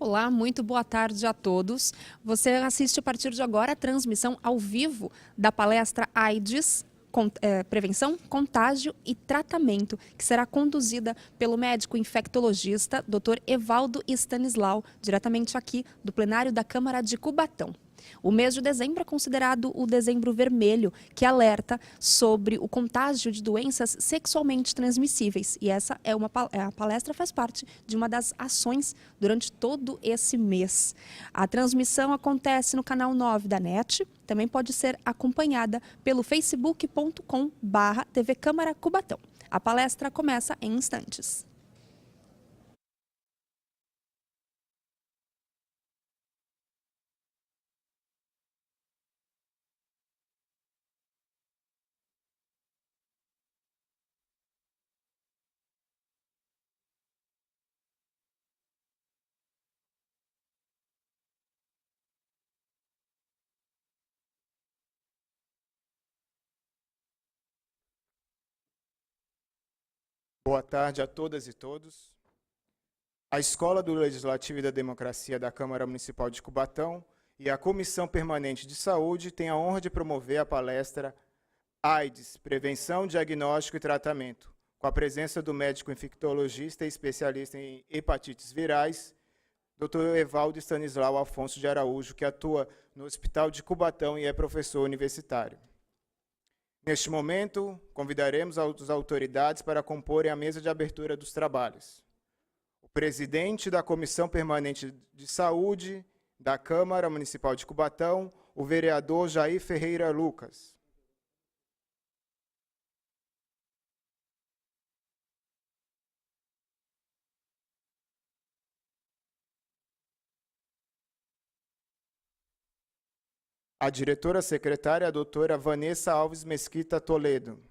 Olá, muito boa tarde a todos. Você assiste a partir de agora a transmissão ao vivo da palestra AIDS, Prevenção, Contágio e Tratamento, que será conduzida pelo médico infectologista Dr. Evaldo Stanislau, diretamente aqui do plenário da Câmara de Cubatão. O mês de dezembro é considerado o dezembro vermelho, que alerta sobre o contágio de doenças sexualmente transmissíveis. E essa a palestra faz parte de uma das ações durante todo esse mês. A transmissão acontece no canal 9 da NET, também pode ser acompanhada pelo facebook.com/TV Câmara Cubatão. A palestra começa em instantes. Boa tarde a todas e todos. A Escola do Legislativo e da Democracia da Câmara Municipal de Cubatão e a Comissão Permanente de Saúde têm a honra de promover a palestra AIDS, Prevenção, Diagnóstico e Tratamento, com a presença do médico infectologista e especialista em hepatites virais, Dr. Evaldo Stanislau Afonso de Araújo, que atua no Hospital de Cubatão e é professor universitário. Neste momento, convidaremos as autoridades para comporem a mesa de abertura dos trabalhos. O presidente da Comissão Permanente de Saúde da Câmara Municipal de Cubatão, o vereador Jair Ferreira Lucas. A diretora secretária, a doutora Vanessa Alves Mesquita Toledo.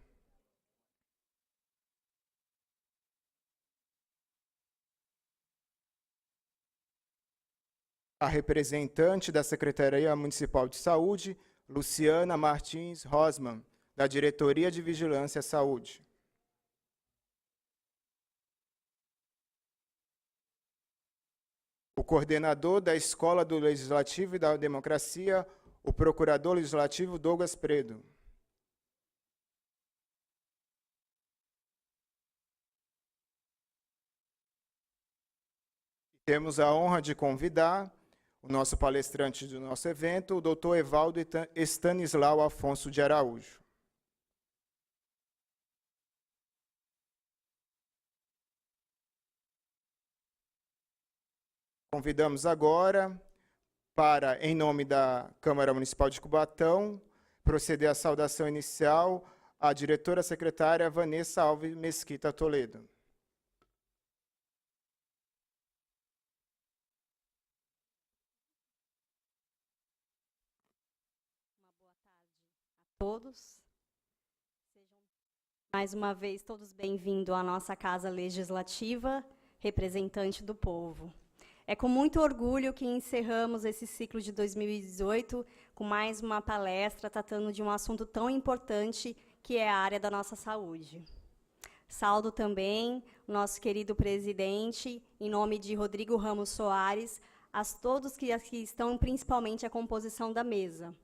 A representante da Secretaria Municipal de Saúde, Luciana Martins Rosman, da Diretoria de Vigilância à Saúde. O coordenador da Escola do Legislativo e da Democracia, o Procurador Legislativo Douglas Predo. E temos a honra de convidar o nosso palestrante do nosso evento, o Dr. Evaldo Stanislau Afonso de Araújo. Convidamos agora para, em nome da Câmara Municipal de Cubatão, proceder à saudação inicial à diretora secretária Vanessa Alves Mesquita Toledo. Uma boa tarde a todos. Sejam mais uma vez todos bem-vindos à nossa Casa Legislativa, representante do povo. É com muito orgulho que encerramos esse ciclo de 2018 com mais uma palestra tratando de um assunto tão importante que é a área da nossa saúde. Saúdo também o nosso querido presidente, em nome de Rodrigo Ramos Soares, a todos que aqui estão, principalmente a composição da mesa.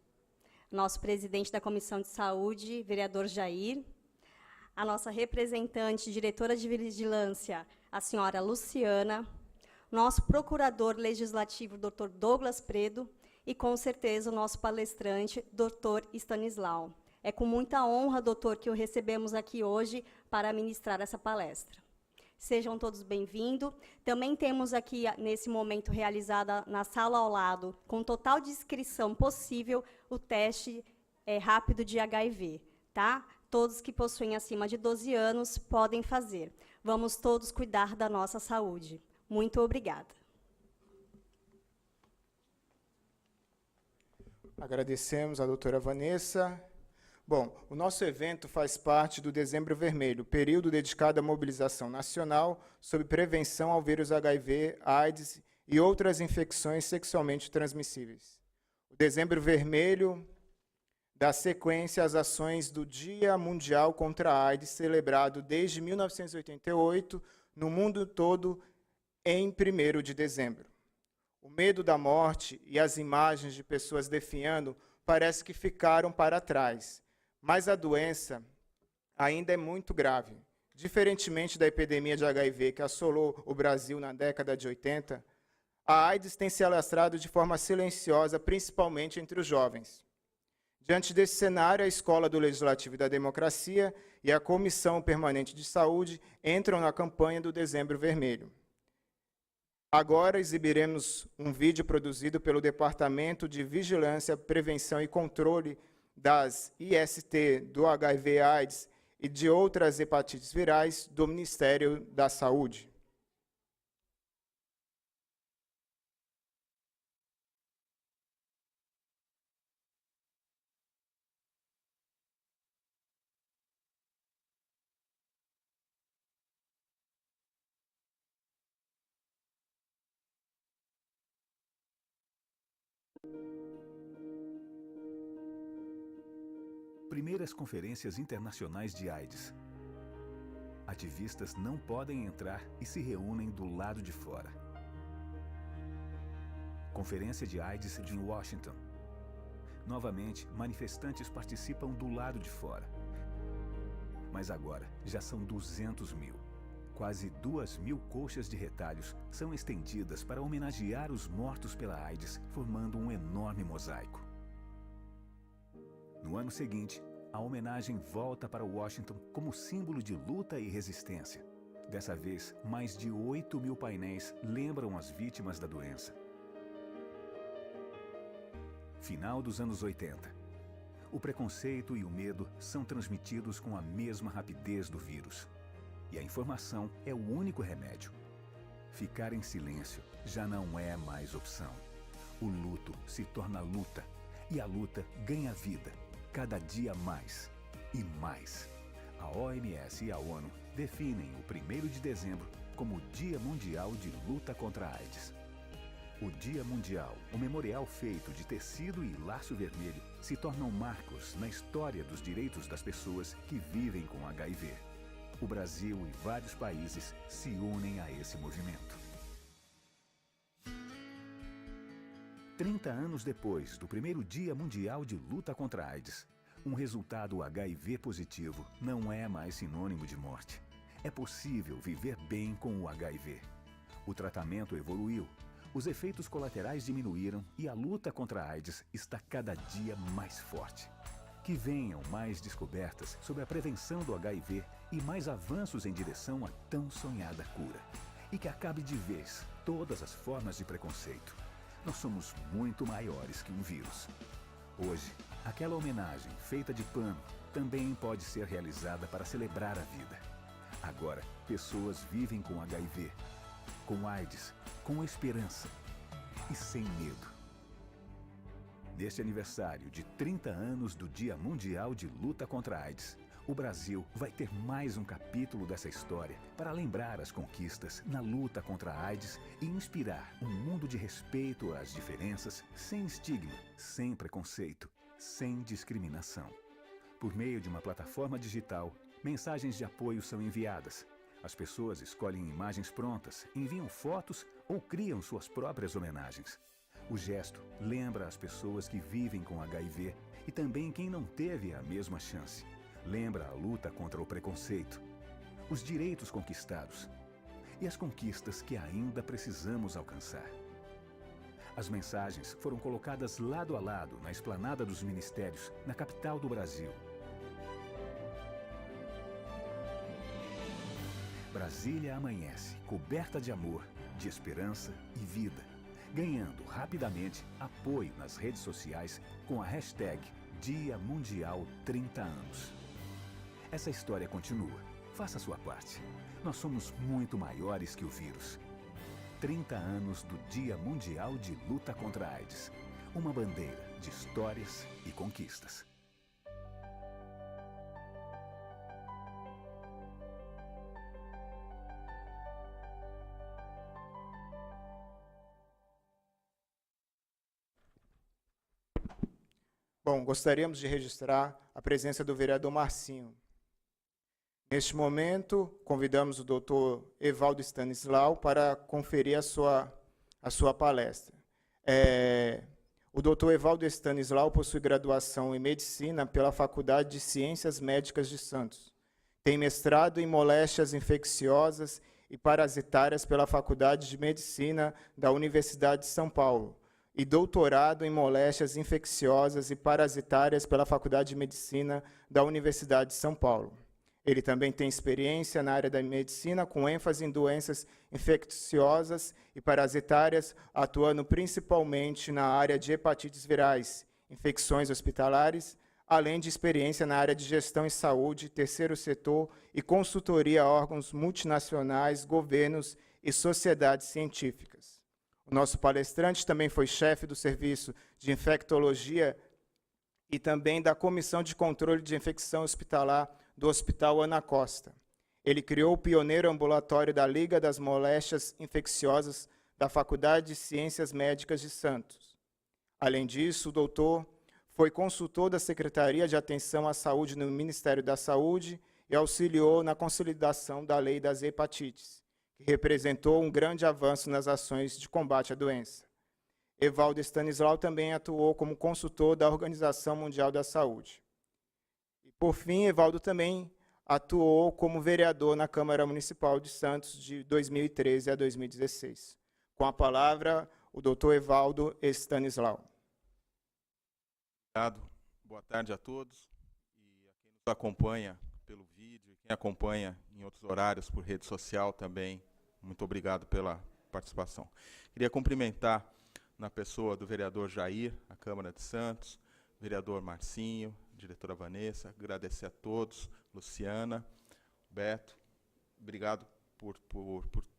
Nosso presidente da Comissão de Saúde, vereador Jair, a nossa representante, diretora de Vigilância, a senhora Luciana, nosso procurador legislativo, Dr. Douglas Predo, e, com certeza, o nosso palestrante, Dr. Stanislau. É com muita honra, doutor, que o recebemos aqui hoje para ministrar essa palestra. Sejam todos bem-vindos. Também temos aqui, nesse momento, realizada na sala ao lado, com total descrição possível, o teste rápido de HIV, tá? Todos que possuem acima de 12 anos podem fazer. Vamos todos cuidar da nossa saúde. Muito obrigada. Agradecemos a doutora Vanessa. Bom, o nosso evento faz parte do Dezembro Vermelho, período dedicado à mobilização nacional sobre prevenção ao vírus HIV, AIDS e outras infecções sexualmente transmissíveis. O Dezembro Vermelho dá sequência às ações do Dia Mundial contra a AIDS, celebrado desde 1988 no mundo todo em 1º de dezembro. O medo da morte e as imagens de pessoas definhando parece que ficaram para trás, mas a doença ainda é muito grave. Diferentemente da epidemia de HIV que assolou o Brasil na década de 80, a AIDS tem se alastrado de forma silenciosa, principalmente entre os jovens. Diante desse cenário, a Escola do Legislativo e da Democracia e a Comissão Permanente de Saúde entram na campanha do Dezembro Vermelho. Agora exibiremos um vídeo produzido pelo Departamento de Vigilância, Prevenção e Controle das IST, do HIV/AIDS e de outras hepatites virais do Ministério da Saúde. Primeiras conferências internacionais de AIDS. Ativistas não podem entrar e se reúnem do lado de fora. Conferência de AIDS em Washington. Novamente, manifestantes participam do lado de fora. Mas agora já são 200 mil. Quase 2.000 colchas de retalhos são estendidas para homenagear os mortos pela AIDS, formando um enorme mosaico. No ano seguinte, a homenagem volta para Washington como símbolo de luta e resistência. Dessa vez, mais de 8.000 painéis lembram as vítimas da doença. Final dos anos 80. O preconceito e o medo são transmitidos com a mesma rapidez do vírus. E a informação é o único remédio. Ficar em silêncio já não é mais opção. O luto se torna luta. E a luta ganha vida. Cada dia mais e mais. A OMS e a ONU definem o 1º de dezembro como o Dia Mundial de Luta contra a AIDS. O Dia Mundial, o memorial feito de tecido e laço vermelho, se tornam marcos na história dos direitos das pessoas que vivem com HIV. O Brasil e vários países se unem a esse movimento. 30 anos depois do 1º Dia Mundial de Luta contra a AIDS, um resultado HIV positivo não é mais sinônimo de morte. É possível viver bem com o HIV. O tratamento evoluiu, os efeitos colaterais diminuíram e a luta contra a AIDS está cada dia mais forte. Que venham mais descobertas sobre a prevenção do HIV e mais avanços em direção à tão sonhada cura. E que acabe de vez todas as formas de preconceito. Nós somos muito maiores que um vírus. Hoje, aquela homenagem feita de pano também pode ser realizada para celebrar a vida. Agora, pessoas vivem com HIV, com AIDS, com esperança e sem medo. Neste aniversário de 30 anos do Dia Mundial de Luta contra a AIDS, o Brasil vai ter mais um capítulo dessa história para lembrar as conquistas na luta contra a AIDS e inspirar um mundo de respeito às diferenças, sem estigma, sem preconceito, sem discriminação. Por meio de uma plataforma digital, mensagens de apoio são enviadas. As pessoas escolhem imagens prontas, enviam fotos ou criam suas próprias homenagens. O gesto lembra as pessoas que vivem com HIV e também quem não teve a mesma chance. Lembra a luta contra o preconceito, os direitos conquistados e as conquistas que ainda precisamos alcançar. As mensagens foram colocadas lado a lado na esplanada dos ministérios, na capital do Brasil. Brasília amanhece, coberta de amor, de esperança e vida, ganhando rapidamente apoio nas redes sociais com a hashtag Dia Mundial 30 anos. Essa história continua. Faça a sua parte. Nós somos muito maiores que o vírus. 30 anos do Dia Mundial de Luta contra a AIDS. Uma bandeira de histórias e conquistas. Bom, gostaríamos de registrar a presença do vereador Marcinho. Neste momento, convidamos o doutor Evaldo Stanislau para conferir a a sua palestra. O Dr. Evaldo Stanislau possui graduação em Medicina pela Faculdade de Ciências Médicas de Santos. Tem mestrado em Moléstias Infecciosas e Parasitárias pela Faculdade de Medicina da Universidade de São Paulo e doutorado em Moléstias Infecciosas e Parasitárias pela Faculdade de Medicina da Universidade de São Paulo. Ele também tem experiência na área da medicina, com ênfase em doenças infecciosas e parasitárias, atuando principalmente na área de hepatites virais, infecções hospitalares, além de experiência na área de gestão em saúde, terceiro setor e consultoria a órgãos multinacionais, governos e sociedades científicas. O nosso palestrante também foi chefe do Serviço de Infectologia e também da Comissão de Controle de Infecção Hospitalar do Hospital Ana Costa. Ele criou o pioneiro ambulatório da Liga das Moléstias Infecciosas da Faculdade de Ciências Médicas de Santos. Além disso, o doutor foi consultor da Secretaria de Atenção à Saúde no Ministério da Saúde e auxiliou na consolidação da Lei das Hepatites, que representou um grande avanço nas ações de combate à doença. Evaldo Stanislau também atuou como consultor da Organização Mundial da Saúde. E, por fim, Evaldo também atuou como vereador na Câmara Municipal de Santos de 2013 a 2016. Com a palavra, o doutor Evaldo Stanislau. Obrigado. Boa tarde a todos. E a quem nos acompanha pelo vídeo, e quem acompanha em outros horários por rede social também, muito obrigado pela participação. Queria cumprimentar na pessoa do vereador Jair, a Câmara de Santos, vereador Marcinho, diretora Vanessa, agradecer a todos, Luciana, Beto, obrigado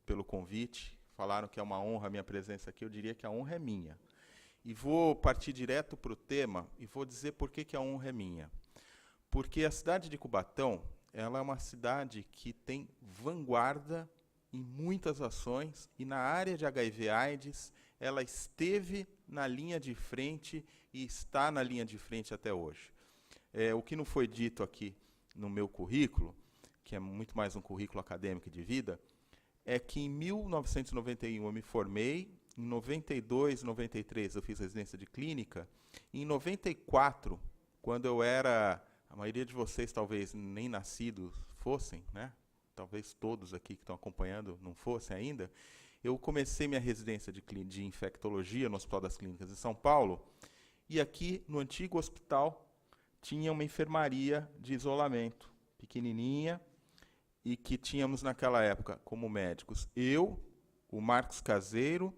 pelo convite. Falaram que é uma honra a minha presença aqui, eu diria que a honra é minha. E vou partir direto para o tema e vou dizer por que a honra é minha. Porque a cidade de Cubatão, ela é uma cidade que tem vanguarda em muitas ações e na área de HIV/AIDS ela esteve na linha de frente e está na linha de frente até hoje. O que não foi dito aqui no meu currículo, que é muito mais um currículo acadêmico de vida, é que em 1991 eu me formei, em 92, 93 eu fiz residência de clínica, e em 94, quando eu era, a maioria de vocês talvez nem nascidos fossem, né? Talvez todos aqui que estão acompanhando não fossem ainda, eu comecei minha residência de infectologia no Hospital das Clínicas de São Paulo, e aqui no antigo hospital tinha uma enfermaria de isolamento, pequenininha, e que tínhamos naquela época como médicos eu, o Marcos Caseiro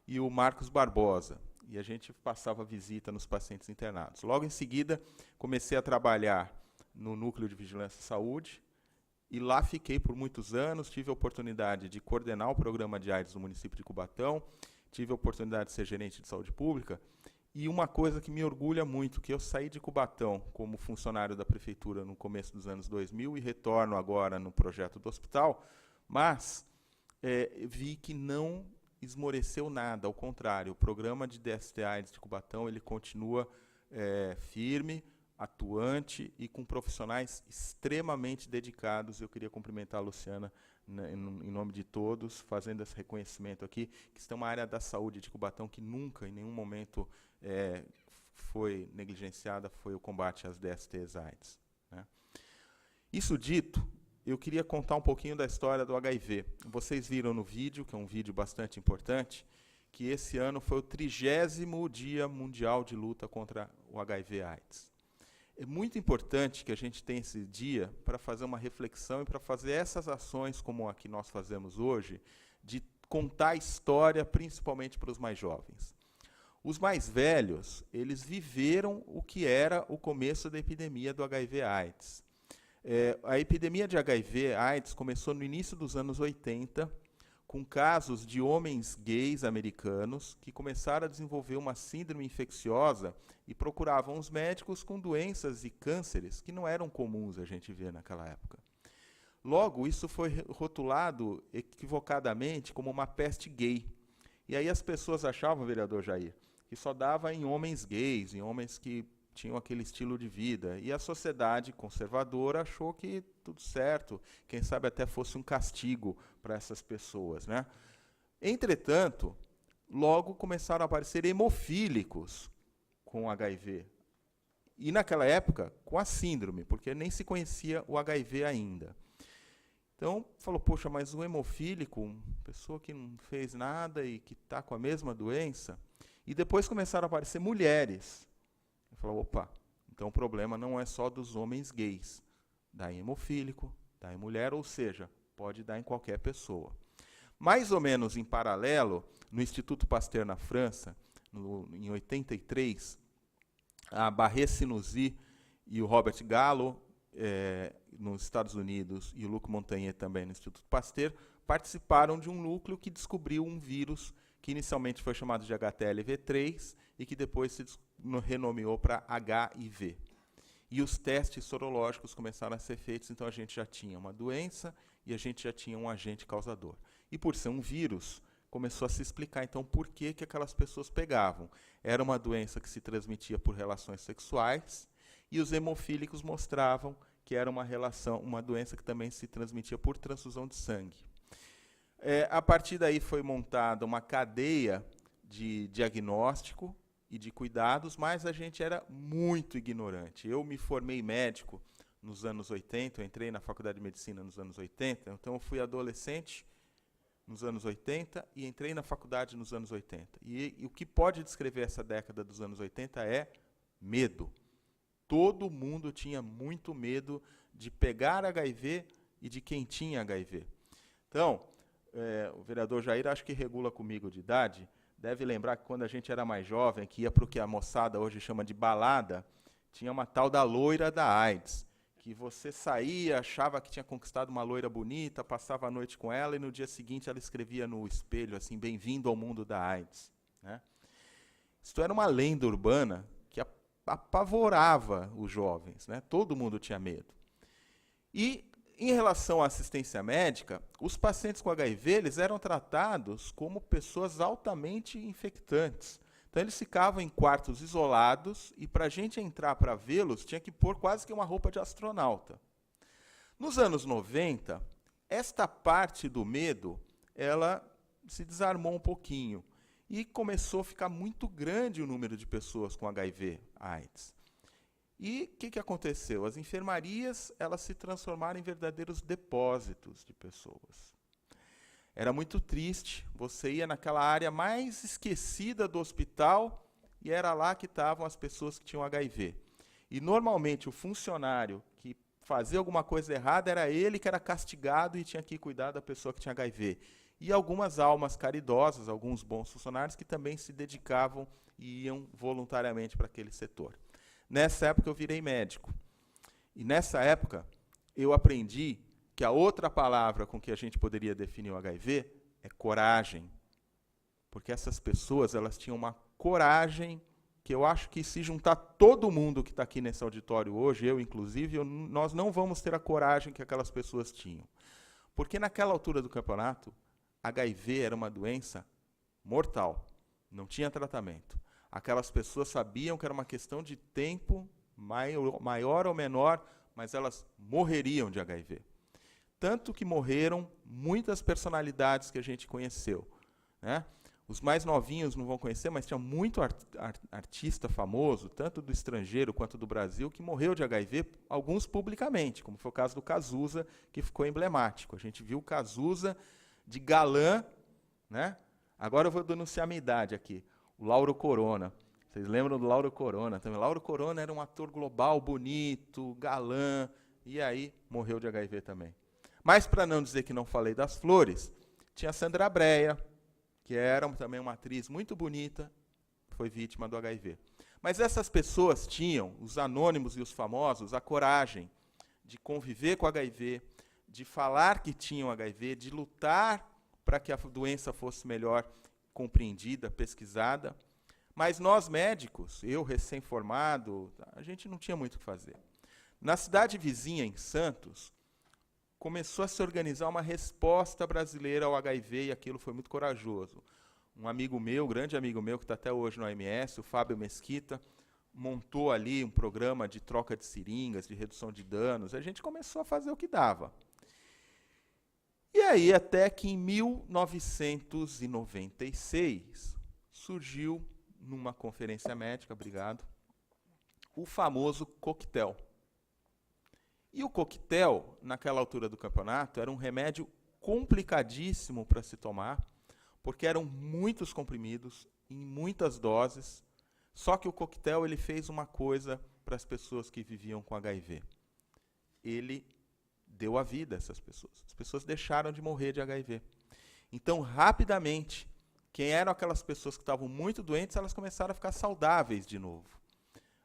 e o Marcos Barbosa. E a gente passava visita nos pacientes internados. Logo em seguida, comecei a trabalhar no Núcleo de Vigilância e Saúde, e lá fiquei por muitos anos, tive a oportunidade de coordenar o programa de AIDS do município de Cubatão, tive a oportunidade de ser gerente de saúde pública, e uma coisa que me orgulha muito, que eu saí de Cubatão como funcionário da prefeitura no começo dos anos 2000 e retorno agora no projeto do hospital, mas vi que não esmoreceu nada, ao contrário, o programa de DST/AIDS de Cubatão ele continua firme, atuante e com profissionais extremamente dedicados. Eu queria cumprimentar a Luciana em nome de todos, fazendo esse reconhecimento aqui, que está uma área da saúde de Cubatão que nunca, em nenhum momento, foi negligenciada, foi o combate às DST/AIDS. Né? Isso dito, eu queria contar um pouquinho da história do HIV. Vocês viram no vídeo, que é um vídeo bastante importante, que esse ano foi o 30º Dia Mundial de Luta contra o HIV/AIDS. É muito importante que a gente tenha esse dia para fazer uma reflexão e para fazer essas ações, como a que nós fazemos hoje, de contar a história, principalmente para os mais jovens. Os mais velhos, eles viveram o que era o começo da epidemia do HIV/AIDS. A epidemia de HIV/AIDS começou no início dos anos 80, com casos de homens gays americanos que começaram a desenvolver uma síndrome infecciosa e procuravam os médicos com doenças e cânceres que não eram comuns a gente ver naquela época. Logo, isso foi rotulado equivocadamente como uma peste gay. E aí as pessoas achavam, vereador Jair, que só dava em homens gays, em homens que tinham aquele estilo de vida. E a sociedade conservadora achou que tudo certo, quem sabe até fosse um castigo para essas pessoas. Né? Entretanto, logo começaram a aparecer hemofílicos com HIV. E, naquela época, com a síndrome, porque nem se conhecia o HIV ainda. Então, falou, poxa, mas o hemofílico, uma pessoa que não fez nada e que está com a mesma doença. E depois começaram a aparecer mulheres. Ele falou, opa, então o problema não é só dos homens gays. Dá em hemofílico, dá em mulher, ou seja, pode dar em qualquer pessoa. Mais ou menos em paralelo, no Instituto Pasteur na França, em 83, a Barré-Sinoussi e o Robert Gallo, nos Estados Unidos, e o Luc Montagnier também no Instituto Pasteur, participaram de um núcleo que descobriu um vírus que inicialmente foi chamado de HTLV3 e que depois se renomeou para HIV. E os testes sorológicos começaram a ser feitos, então a gente já tinha uma doença e a gente já tinha um agente causador. E por ser um vírus, começou a se explicar, então, por que aquelas pessoas pegavam. Era uma doença que se transmitia por relações sexuais, e os hemofílicos mostravam que era uma doença que também se transmitia por transfusão de sangue. A partir daí foi montada uma cadeia de diagnóstico e de cuidados, mas a gente era muito ignorante. Eu me formei médico nos anos 80, eu entrei na Faculdade de Medicina nos anos 80, então eu fui adolescente nos anos 80 e entrei na faculdade nos anos 80. E o que pode descrever essa década dos anos 80 é medo. Todo mundo tinha muito medo de pegar HIV e de quem tinha HIV. Então, o vereador Jair, acho que regula comigo de idade, deve lembrar que quando a gente era mais jovem, que ia para o que a moçada hoje chama de balada, tinha uma tal da loira da AIDS, que você saía, achava que tinha conquistado uma loira bonita, passava a noite com ela e no dia seguinte ela escrevia no espelho assim, bem-vindo ao mundo da AIDS. Né? Isto era uma lenda urbana que apavorava os jovens, né? Todo mundo tinha medo. E, em relação à assistência médica, os pacientes com HIV eles eram tratados como pessoas altamente infectantes. Então, eles ficavam em quartos isolados e, para a gente entrar para vê-los, tinha que pôr quase que uma roupa de astronauta. Nos anos 90, esta parte do medo ela se desarmou um pouquinho e começou a ficar muito grande o número de pessoas com HIV/AIDS. E o que aconteceu? As enfermarias elas se transformaram em verdadeiros depósitos de pessoas. Era muito triste, você ia naquela área mais esquecida do hospital e era lá que estavam as pessoas que tinham HIV. E, normalmente, o funcionário que fazia alguma coisa errada era ele que era castigado e tinha que cuidar da pessoa que tinha HIV. E algumas almas caridosas, alguns bons funcionários que também se dedicavam e iam voluntariamente para aquele setor. Nessa época, eu virei médico. E, nessa época, eu aprendi que a outra palavra com que a gente poderia definir o HIV é coragem. Porque essas pessoas elas tinham uma coragem que eu acho que se juntar todo mundo que está aqui nesse auditório hoje, eu inclusive, nós não vamos ter a coragem que aquelas pessoas tinham. Porque naquela altura do campeonato, HIV era uma doença mortal, não tinha tratamento. Aquelas pessoas sabiam que era uma questão de tempo, maior ou menor, mas elas morreriam de HIV. Tanto que morreram muitas personalidades que a gente conheceu. Né? Os mais novinhos não vão conhecer, mas tinha muito artista famoso, tanto do estrangeiro quanto do Brasil, que morreu de HIV, alguns publicamente, como foi o caso do Cazuza, que ficou emblemático. A gente viu o Cazuza de galã, né? Agora eu vou denunciar a minha idade aqui, o Lauro Corona. Vocês lembram do Lauro Corona também? Lauro Corona era um ator global, bonito, galã, e aí morreu de HIV também. Mas, para não dizer que não falei das flores, tinha a Sandra Brea, que era também uma atriz muito bonita, foi vítima do HIV. Mas essas pessoas tinham, os anônimos e os famosos, a coragem de conviver com HIV, de falar que tinham HIV, de lutar para que a doença fosse melhor compreendida, pesquisada. Mas nós, médicos, eu recém-formado, a gente não tinha muito o que fazer. Na cidade vizinha, em Santos, começou a se organizar uma resposta brasileira ao HIV, e aquilo foi muito corajoso. Um amigo meu, grande amigo meu, que está até hoje no OMS, o Fábio Mesquita, montou ali um programa de troca de seringas, de redução de danos. A gente começou a fazer o que dava. E aí, até que em 1996, surgiu numa conferência médica, obrigado, o famoso coquetel. E o coquetel, naquela altura do campeonato, era um remédio complicadíssimo para se tomar, porque eram muitos comprimidos, em muitas doses, só que o coquetel ele fez uma coisa para as pessoas que viviam com HIV. Ele deu a vida a essas pessoas. As pessoas deixaram de morrer de HIV. Então, rapidamente, quem eram aquelas pessoas que estavam muito doentes, elas começaram a ficar saudáveis de novo.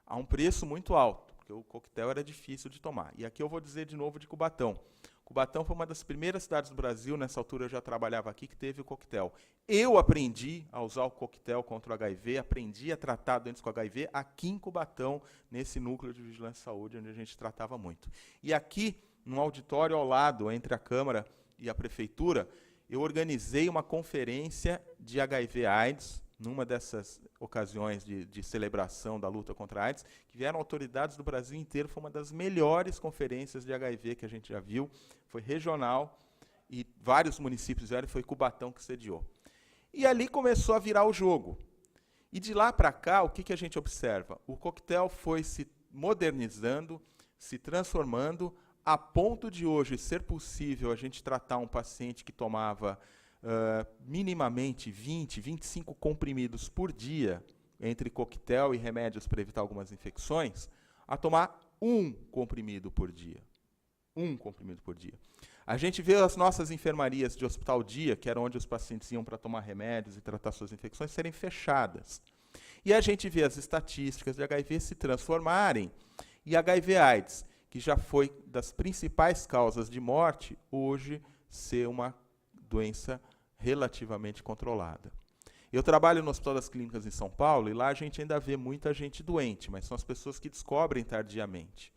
A um preço muito alto, porque o coquetel era difícil de tomar. E aqui eu vou dizer de novo de Cubatão. Cubatão foi uma das primeiras cidades do Brasil, nessa altura eu já trabalhava aqui, que teve o coquetel. Eu aprendi a usar o coquetel contra o HIV, aprendi a tratar doentes com HIV aqui em Cubatão, nesse núcleo de vigilância e saúde, onde a gente tratava muito. E aqui, num auditório ao lado, entre a Câmara e a Prefeitura, eu organizei uma conferência de HIV/AIDS, numa dessas ocasiões de celebração da luta contra a AIDS, que vieram autoridades do Brasil inteiro, foi uma das melhores conferências de HIV que a gente já viu, foi regional, e vários municípios vieram, foi Cubatão que sediou. E ali começou a virar o jogo. E de lá para cá, o que a gente observa? O coquetel foi se modernizando, se transformando, a ponto de hoje ser possível a gente tratar um paciente que tomava minimamente 20, 25 comprimidos por dia, entre coquetel e remédios para evitar algumas infecções, a tomar um comprimido por dia. Um comprimido por dia. A gente vê as nossas enfermarias de hospital dia, que era onde os pacientes iam para tomar remédios e tratar suas infecções, serem fechadas. E a gente vê as estatísticas de HIV se transformarem, e HIV/AIDS, que já foi das principais causas de morte, hoje ser uma doença relativamente controlada. Eu trabalho no Hospital das Clínicas em São Paulo e lá a gente ainda vê muita gente doente, mas são as pessoas que descobrem tardiamente.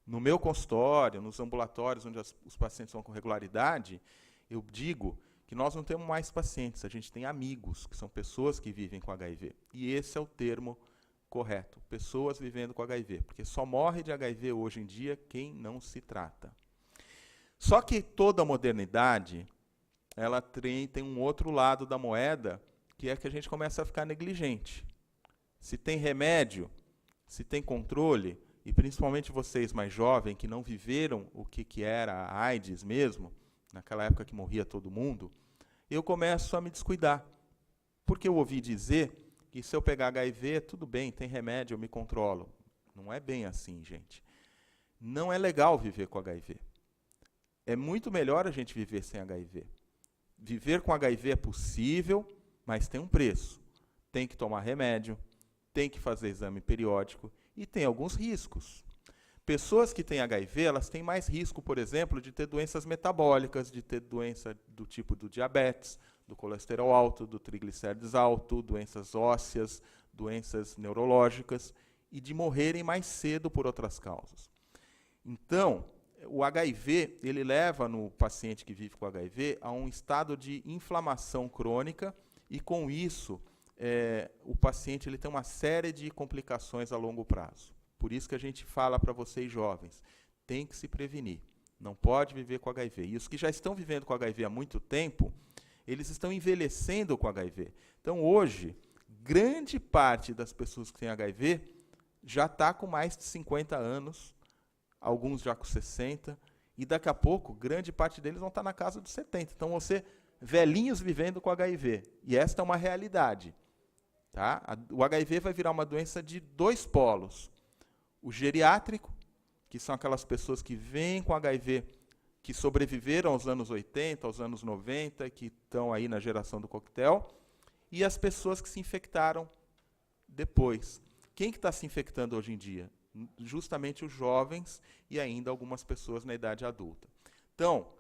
No meu consultório, nos ambulatórios onde os pacientes vão com regularidade, eu digo que nós não temos mais pacientes, a gente tem amigos, que são pessoas que vivem com HIV. E esse é o termo correto, pessoas vivendo com HIV, porque só morre de HIV hoje em dia quem não se trata. Só que toda a modernidade, ela tem um outro lado da moeda, que é que a gente começa a ficar negligente. Se tem remédio, se tem controle, e principalmente vocês mais jovens, que não viveram o que era a AIDS mesmo, naquela época que morria todo mundo, eu começo a me descuidar. Porque eu ouvi dizer que se eu pegar HIV, tudo bem, tem remédio, eu me controlo. Não é bem assim, gente. Não é legal viver com HIV. É muito melhor a gente viver sem HIV. Viver com HIV é possível, mas tem um preço. Tem que tomar remédio, tem que fazer exame periódico e tem alguns riscos. Pessoas que têm HIV, elas têm mais risco, por exemplo, de ter doenças metabólicas, de ter doença do tipo do diabetes, do colesterol alto, do triglicérides alto, doenças ósseas, doenças neurológicas e de morrerem mais cedo por outras causas. Então, o HIV, ele leva no paciente que vive com HIV a um estado de inflamação crônica e, com isso, o paciente ele tem uma série de complicações a longo prazo. Por isso que a gente fala para vocês jovens, tem que se prevenir, não pode viver com HIV. E os que já estão vivendo com HIV há muito tempo, eles estão envelhecendo com HIV. Então, hoje, grande parte das pessoas que têm HIV já está com mais de 50 anos, alguns já com 60, e daqui a pouco, grande parte deles vão estar na casa dos 70. Então, você, velhinhos vivendo com HIV. E esta é uma realidade. Tá? O HIV vai virar uma doença de dois polos. O geriátrico, que são aquelas pessoas que vêm com HIV, que sobreviveram aos anos 80, aos anos 90, que estão aí na geração do coquetel, e as pessoas que se infectaram depois. Quem que está se infectando hoje em dia? Justamente os jovens e ainda algumas pessoas na idade adulta. Então,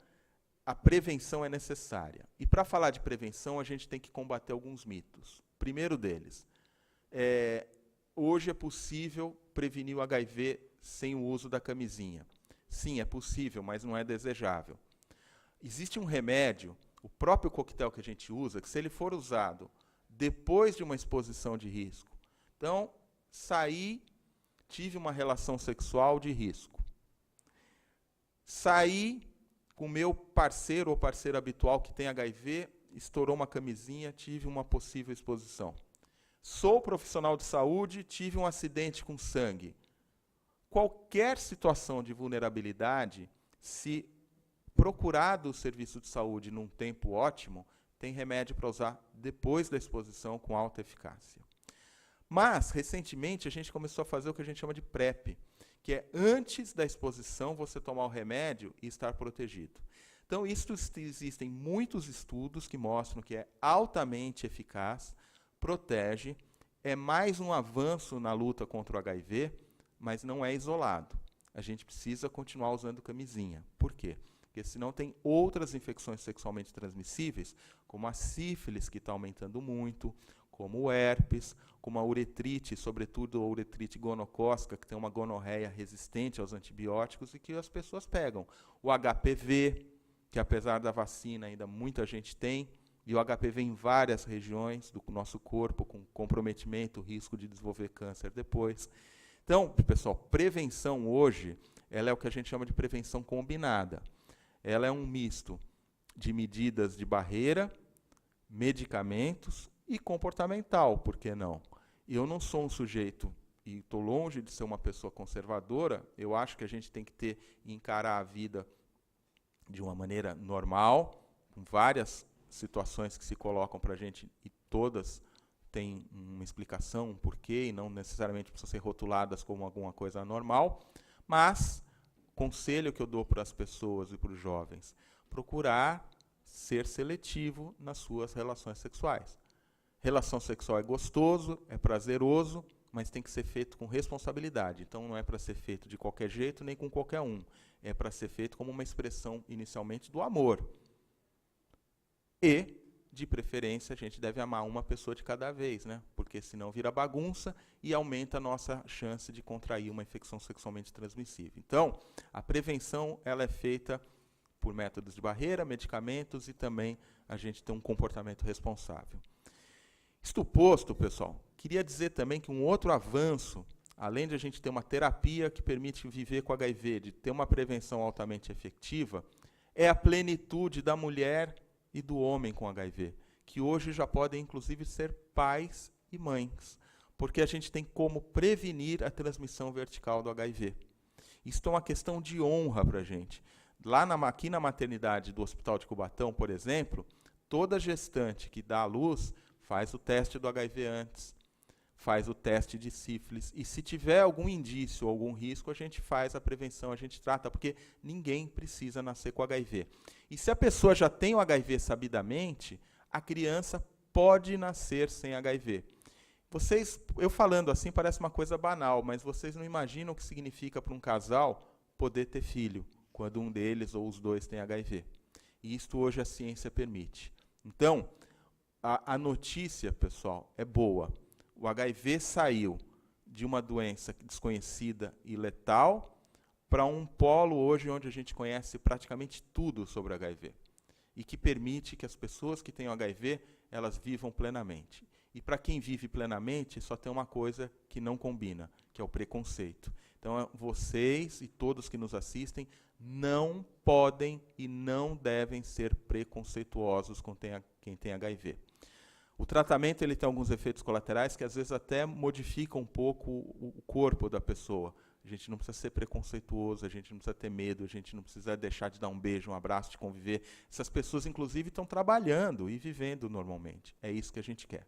a prevenção é necessária. E para falar de prevenção, a gente tem que combater alguns mitos. Primeiro deles, hoje é possível prevenir o HIV sem o uso da camisinha. Sim, é possível, mas não é desejável. Existe um remédio, o próprio coquetel que a gente usa, que se ele for usado depois de uma exposição de risco, então, saí, tive uma relação sexual de risco. Saí com meu parceiro ou parceira habitual que tem HIV, estourou uma camisinha, tive uma possível exposição. Sou profissional de saúde, tive um acidente com sangue. Qualquer situação de vulnerabilidade, se procurado o serviço de saúde num tempo ótimo, tem remédio para usar depois da exposição com alta eficácia. Mas, recentemente, a gente começou a fazer o que a gente chama de PrEP, que é antes da exposição você tomar o remédio e estar protegido. Então, existem muitos estudos que mostram que é altamente eficaz, protege, é mais um avanço na luta contra o HIV, mas não é isolado. A gente precisa continuar usando camisinha. Por quê? Porque senão tem outras infecções sexualmente transmissíveis, como a sífilis, que está aumentando muito, como o herpes, como a uretrite, sobretudo a uretrite gonocócica, que tem uma gonorreia resistente aos antibióticos e que as pessoas pegam. O HPV, que apesar da vacina ainda muita gente tem, e o HPV em várias regiões do nosso corpo, com comprometimento, risco de desenvolver câncer depois. Então, pessoal, prevenção hoje, ela é o que a gente chama de prevenção combinada. Ela é um misto de medidas de barreira, medicamentos e comportamental, por que não? Eu não sou um sujeito, e estou longe de ser uma pessoa conservadora, eu acho que a gente tem que ter e encarar a vida de uma maneira normal, com várias situações que se colocam para a gente, e todas têm uma explicação, um porquê, e não necessariamente precisam ser rotuladas como alguma coisa anormal, mas conselho que eu dou para as pessoas e para os jovens, procurar ser seletivo nas suas relações sexuais. Relação sexual é gostoso, é prazeroso, mas tem que ser feito com responsabilidade. Então não é para ser feito de qualquer jeito, nem com qualquer um. É para ser feito como uma expressão, inicialmente, do amor. E, de preferência, a gente deve amar uma pessoa de cada vez, né? Porque senão vira bagunça e aumenta a nossa chance de contrair uma infecção sexualmente transmissível. Então, a prevenção ela é feita por métodos de barreira, medicamentos e também a gente tem um comportamento responsável. Isto posto, pessoal, queria dizer também que um outro avanço, além de a gente ter uma terapia que permite viver com HIV, de ter uma prevenção altamente efetiva, é a plenitude da mulher e do homem com HIV, que hoje já podem, inclusive, ser pais e mães, porque a gente tem como prevenir a transmissão vertical do HIV. Isso é uma questão de honra para a gente. Aqui na maternidade do Hospital de Cubatão, por exemplo, toda gestante que dá à luz faz o teste do HIV antes, faz o teste de sífilis, e se tiver algum indício, algum risco, a gente faz a prevenção, a gente trata, porque ninguém precisa nascer com HIV. E se a pessoa já tem o HIV sabidamente, a criança pode nascer sem HIV. Eu falando assim parece uma coisa banal, mas vocês não imaginam o que significa para um casal poder ter filho, quando um deles ou os dois tem HIV. E isto hoje a ciência permite. Então, a notícia, pessoal, é boa. O HIV saiu de uma doença desconhecida e letal para um polo hoje onde a gente conhece praticamente tudo sobre o HIV e que permite que as pessoas que têm o HIV, elas vivam plenamente. E para quem vive plenamente, só tem uma coisa que não combina, que é o preconceito. Então, vocês e todos que nos assistem não podem e não devem ser preconceituosos com quem tem HIV. O tratamento ele tem alguns efeitos colaterais que às vezes até modificam um pouco o corpo da pessoa. A gente não precisa ser preconceituoso, a gente não precisa ter medo, a gente não precisa deixar de dar um beijo, um abraço, de conviver. Essas pessoas, inclusive, estão trabalhando e vivendo normalmente. É isso que a gente quer.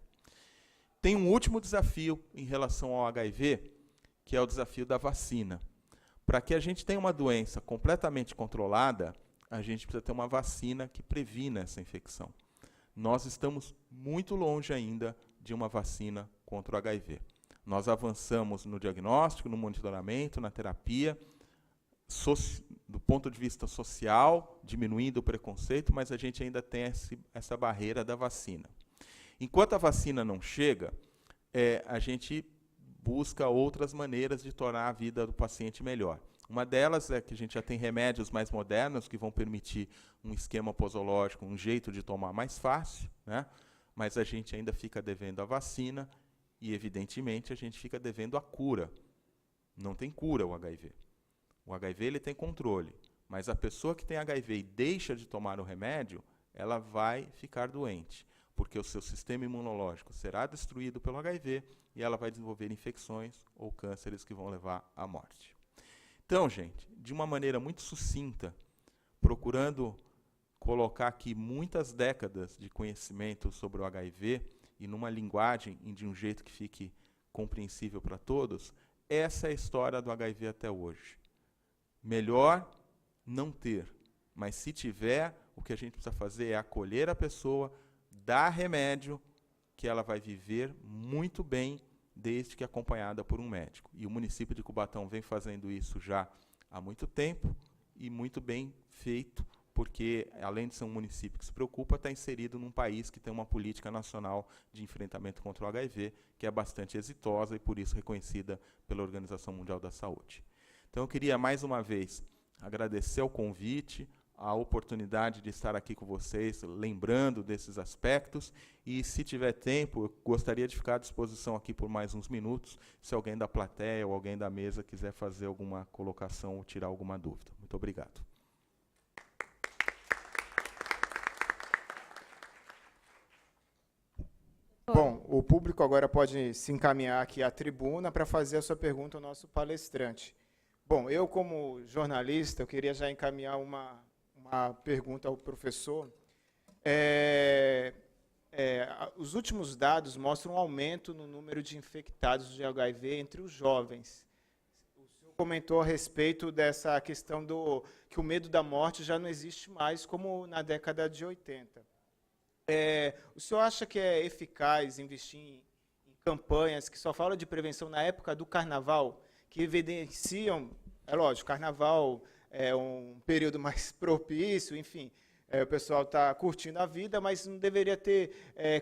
Tem um último desafio em relação ao HIV, que é o desafio da vacina. Para que a gente tenha uma doença completamente controlada, a gente precisa ter uma vacina que previna essa infecção. Nós estamos muito longe ainda de uma vacina contra o HIV. Nós avançamos no diagnóstico, no monitoramento, na terapia, do ponto de vista social, diminuindo o preconceito, mas a gente ainda tem essa barreira da vacina. Enquanto a vacina não chega, a gente busca outras maneiras de tornar a vida do paciente melhor. Uma delas é que a gente já tem remédios mais modernos que vão permitir um esquema posológico, um jeito de tomar mais fácil, né? Mas a gente ainda fica devendo a vacina e, evidentemente, a gente fica devendo a cura. Não tem cura o HIV. O HIV ele tem controle, mas a pessoa que tem HIV e deixa de tomar o remédio, ela vai ficar doente. porque o seu sistema imunológico será destruído pelo HIV e ela vai desenvolver infecções ou cânceres que vão levar à morte. Então, gente, de uma maneira muito sucinta, procurando colocar aqui muitas décadas de conhecimento sobre o HIV e numa linguagem e de um jeito que fique compreensível para todos, essa é a história do HIV até hoje. Melhor não ter, mas se tiver, o que a gente precisa fazer é acolher a pessoa, dar remédio, que ela vai viver muito bem, desde que acompanhada por um médico. E o município de Cubatão vem fazendo isso já há muito tempo, e muito bem feito, porque, além de ser um município que se preocupa, está inserido num país que tem uma política nacional de enfrentamento contra o HIV, que é bastante exitosa e, por isso, reconhecida pela Organização Mundial da Saúde. Então, eu queria, mais uma vez, agradecer o convite, a oportunidade de estar aqui com vocês, lembrando desses aspectos, e, se tiver tempo, eu gostaria de ficar à disposição aqui por mais uns minutos, se alguém da plateia ou alguém da mesa quiser fazer alguma colocação ou tirar alguma dúvida. Muito obrigado. Bom, o público agora pode se encaminhar aqui à tribuna para fazer a sua pergunta ao nosso palestrante. Bom, eu, como jornalista, eu queria já encaminhar uma pergunta ao professor. Os últimos dados mostram um aumento no número de infectados de HIV entre os jovens. O senhor comentou a respeito dessa questão que o medo da morte já não existe mais, como na década de 80. O senhor acha que é eficaz investir em campanhas que só falam de prevenção na época do carnaval, que evidenciam, é lógico, carnaval é um período mais propício, enfim, o pessoal está curtindo a vida, mas não deveria ter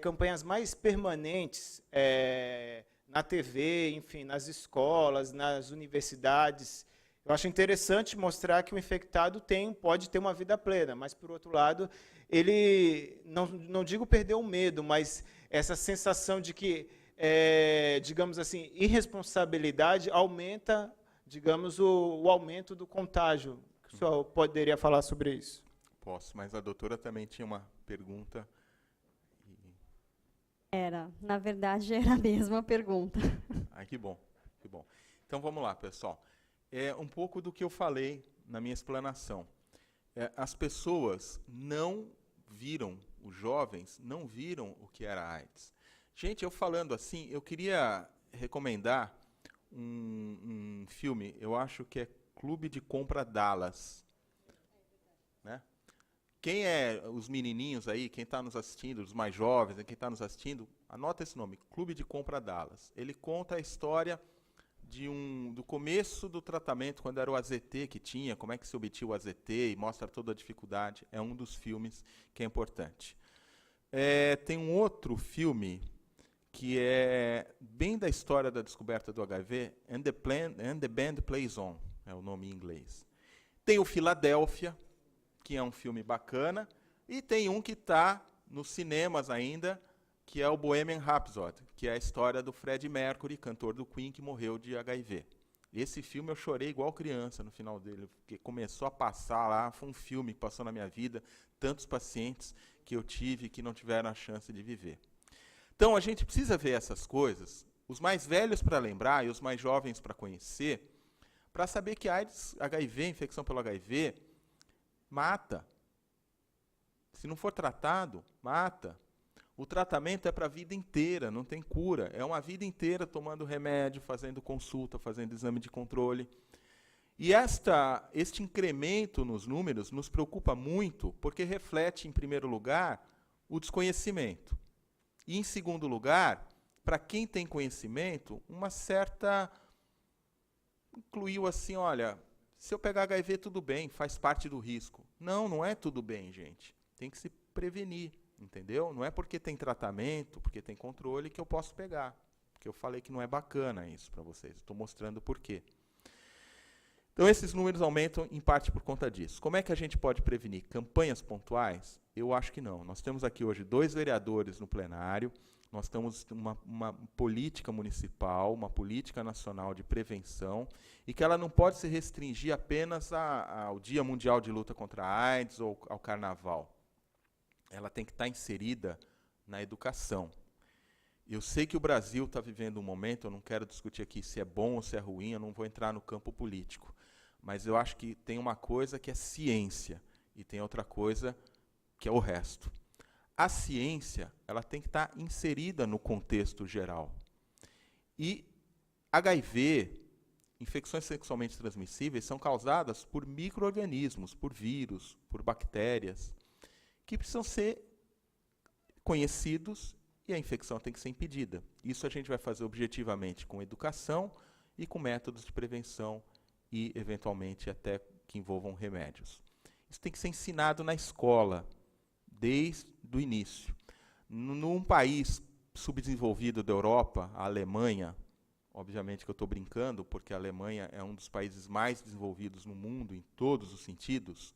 campanhas mais permanentes na TV, enfim, nas escolas, nas universidades. Eu acho interessante mostrar que o infectado pode ter uma vida plena, mas, por outro lado, ele, não digo perder o medo, mas essa sensação de que, digamos assim, irresponsabilidade aumenta, digamos, o aumento do contágio. O senhor poderia falar sobre isso? Posso, mas a doutora também tinha uma pergunta. Na verdade, era a mesma pergunta. Ah, que bom, que bom. Então, vamos lá, pessoal. É um pouco do que eu falei na minha explanação. As pessoas não viram, os jovens não viram o que era AIDS. Gente, eu falando assim, eu queria recomendar um filme, eu acho que é Clube de Compra Dallas. Né? Quem é os menininhos aí, quem está nos assistindo, os mais jovens, quem está nos assistindo, anota esse nome, Clube de Compra Dallas. Ele conta a história do começo do tratamento, quando era o AZT que tinha, como é que se obtinha o AZT, e mostra toda a dificuldade. É um dos filmes que é importante. Tem um outro filme que é bem da história da descoberta do HIV, And the Band Plays On, é o nome em inglês. Tem o Filadélfia, que é um filme bacana, e tem um que está nos cinemas ainda, que é o Bohemian Rhapsody, que é a história do Freddie Mercury, cantor do Queen, que morreu de HIV. Esse filme eu chorei igual criança no final dele, porque começou a passar lá, foi um filme que passou na minha vida, tantos pacientes que eu tive que não tiveram a chance de viver. Então, a gente precisa ver essas coisas, os mais velhos para lembrar e os mais jovens para conhecer, para saber que AIDS, HIV, infecção pelo HIV, mata. Se não for tratado, mata. O tratamento é para a vida inteira, não tem cura. É uma vida inteira tomando remédio, fazendo consulta, fazendo exame de controle. E este incremento nos números nos preocupa muito, porque reflete, em primeiro lugar, o desconhecimento. E, em segundo lugar, para quem tem conhecimento, uma certa... Incluiu assim, olha, se eu pegar HIV, tudo bem, faz parte do risco. Não, não é tudo bem, gente. Tem que se prevenir. Entendeu? Não é porque tem tratamento, porque tem controle, que eu posso pegar. Porque eu falei que não é bacana isso para vocês. Estou mostrando por quê. Então, esses números aumentam em parte por conta disso. Como é que a gente pode prevenir? Campanhas pontuais? Eu acho que não. Nós temos aqui hoje 2 vereadores no plenário, nós temos uma política municipal, uma política nacional de prevenção, e que ela não pode se restringir apenas ao Dia Mundial de Luta contra a AIDS ou ao Carnaval. Ela tem que estar inserida na educação. Eu sei que o Brasil está vivendo um momento, eu não quero discutir aqui se é bom ou se é ruim, eu não vou entrar no campo político, mas eu acho que tem uma coisa que é ciência e tem outra coisa que é o resto. A ciência, ela tem que estar inserida no contexto geral. E HIV, infecções sexualmente transmissíveis, são causadas por micro-organismos, por vírus, por bactérias, que precisam ser conhecidos e a infecção tem que ser impedida. Isso a gente vai fazer objetivamente com educação e com métodos de prevenção e, eventualmente, até que envolvam remédios. Isso tem que ser ensinado na escola, desde o início. Num país subdesenvolvido da Europa, a Alemanha, obviamente que eu estou brincando, porque a Alemanha é um dos países mais desenvolvidos no mundo, em todos os sentidos,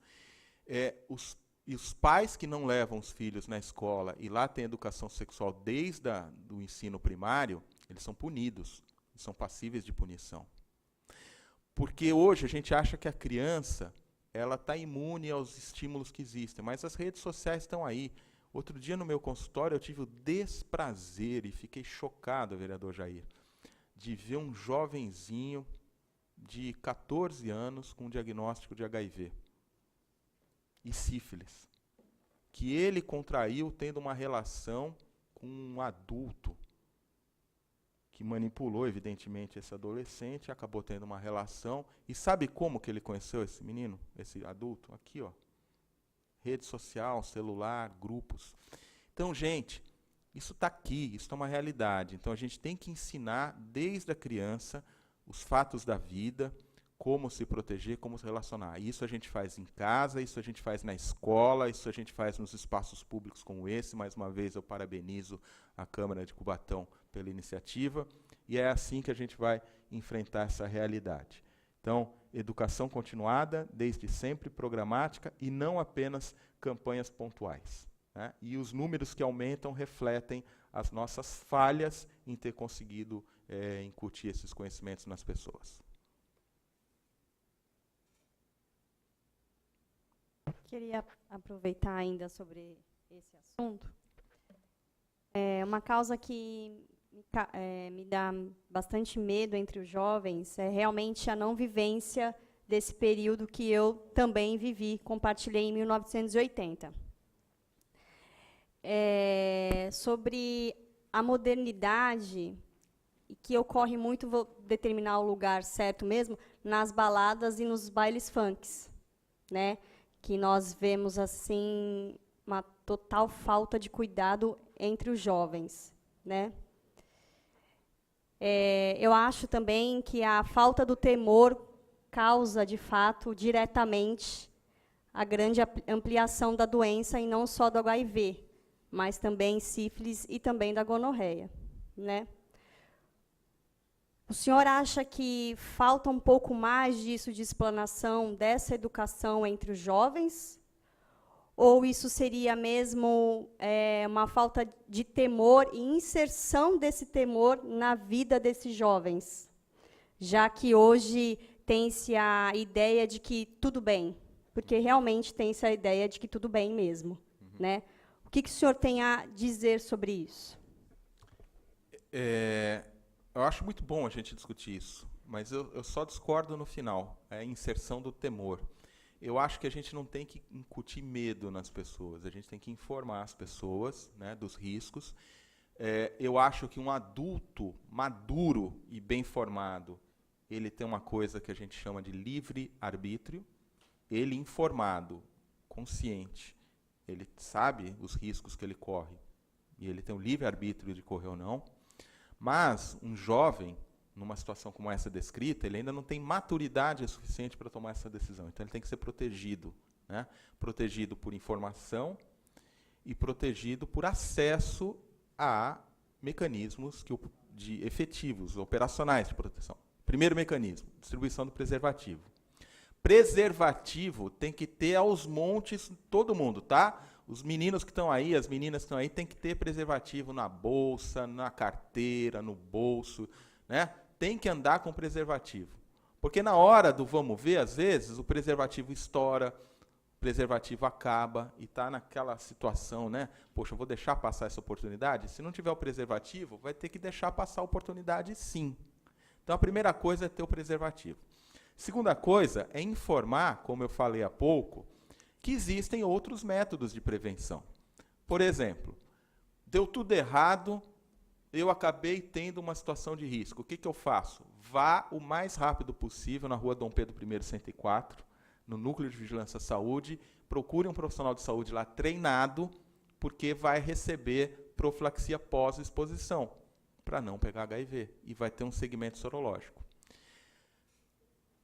os pais que não levam os filhos na escola, e lá tem educação sexual desde o ensino primário, eles são punidos, eles são passíveis de punição. Porque hoje a gente acha que a criança ela está imune aos estímulos que existem, mas as redes sociais estão aí. Outro dia, no meu consultório, eu tive o desprazer, e fiquei chocado, vereador Jair, de ver um jovenzinho de 14 anos com diagnóstico de HIV e sífilis, que ele contraiu tendo uma relação com um adulto, que manipulou, evidentemente, esse adolescente, acabou tendo uma relação. E sabe como que ele conheceu esse menino, esse adulto? Aqui, ó. Rede social, celular, grupos. Então, gente, isso está aqui, isso é uma realidade. Então, a gente tem que ensinar, desde a criança, os fatos da vida, como se proteger, como se relacionar. Isso a gente faz em casa, isso a gente faz na escola, isso a gente faz nos espaços públicos como esse. Mais uma vez, eu parabenizo a Câmara de Cubatão pela iniciativa, e é assim que a gente vai enfrentar essa realidade. Então, educação continuada, desde sempre programática, e não apenas campanhas pontuais, né? E os números que aumentam refletem as nossas falhas em ter conseguido incutir esses conhecimentos nas pessoas. Queria aproveitar ainda sobre esse assunto. É uma causa que me dá bastante medo entre os jovens é realmente a não vivência desse período que eu também vivi, compartilhei em 1980. Sobre a modernidade, que ocorre muito, vou determinar o lugar certo mesmo, nas baladas e nos bailes funks, né? Que nós vemos assim uma total falta de cuidado entre os jovens, né? Eu acho também que a falta do temor causa, de fato, diretamente a grande ampliação da doença, e não só do HIV, mas também sífilis e também da gonorreia, né? O senhor acha que falta um pouco mais disso de explanação dessa educação entre os jovens? Ou isso seria mesmo uma falta de temor e inserção desse temor na vida desses jovens? Já que hoje tem-se a ideia de que tudo bem, porque realmente tem-se a ideia de que tudo bem mesmo, né? O que o senhor tem a dizer sobre isso? Eu acho muito bom a gente discutir isso, mas eu só discordo no final, a inserção do temor. Eu acho que a gente não tem que incutir medo nas pessoas, a gente tem que informar as pessoas, né, dos riscos. Eu acho que um adulto maduro e bem formado, ele tem uma coisa que a gente chama de livre-arbítrio. Ele informado, consciente, ele sabe os riscos que ele corre, e ele tem o livre-arbítrio de correr ou não. Mas um jovem, numa situação como essa descrita, ele ainda não tem maturidade suficiente para tomar essa decisão. Então, ele tem que ser protegido, né? Protegido por informação e protegido por acesso a mecanismos efetivos, operacionais de proteção. Primeiro mecanismo, distribuição do preservativo. Preservativo tem que ter aos montes todo mundo, tá? Os meninos que estão aí, as meninas que estão aí, tem que ter preservativo na bolsa, na carteira, no bolso, né? Tem que andar com preservativo. Porque na hora do vamos ver, às vezes, o preservativo estoura, preservativo acaba e está naquela situação, né? Poxa, eu vou deixar passar essa oportunidade? Se não tiver o preservativo, vai ter que deixar passar a oportunidade, sim. Então, a primeira coisa é ter o preservativo. Segunda coisa é informar, como eu falei há pouco, que existem outros métodos de prevenção. Por exemplo, deu tudo errado, eu acabei tendo uma situação de risco. O que eu faço? Vá o mais rápido possível na Rua Dom Pedro I, 104, no Núcleo de Vigilância à Saúde, procure um profissional de saúde lá treinado, porque vai receber profilaxia pós-exposição, para não pegar HIV, e vai ter um segmento sorológico.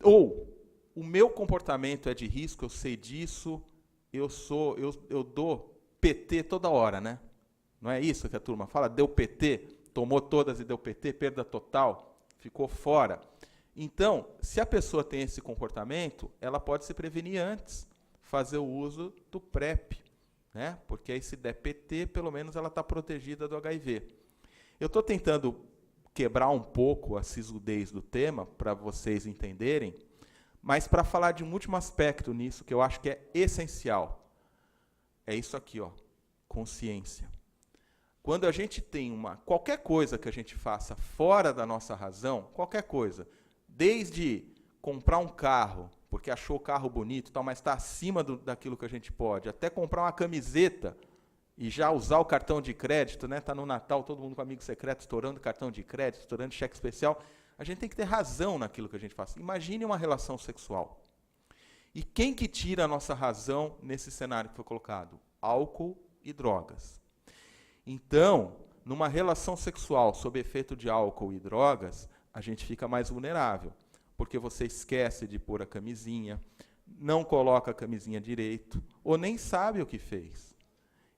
Ou, o meu comportamento é de risco, eu sei disso, eu dou PT toda hora, né? Não é isso que a turma fala? Deu PT, tomou todas e deu PT, perda total, ficou fora. Então, se a pessoa tem esse comportamento, ela pode se prevenir antes, fazer o uso do PrEP, né? Porque aí se der PT, pelo menos ela está protegida do HIV. Eu estou tentando quebrar um pouco a sisudez do tema, para vocês entenderem, mas para falar de um último aspecto nisso, que eu acho que é essencial. É isso aqui, ó, consciência. Quando a gente tem qualquer coisa que a gente faça fora da nossa razão, qualquer coisa, desde comprar um carro, porque achou o carro bonito, tal, mas está acima daquilo que a gente pode, até comprar uma camiseta e já usar o cartão de crédito, né? Tá no Natal, todo mundo com amigo secreto, estourando cartão de crédito, estourando cheque especial. A gente tem que ter razão naquilo que a gente faz. Imagine uma relação sexual. E quem que tira a nossa razão nesse cenário que foi colocado? Álcool e drogas. Então, numa relação sexual sob efeito de álcool e drogas, a gente fica mais vulnerável, porque você esquece de pôr a camisinha, não coloca a camisinha direito, ou nem sabe o que fez.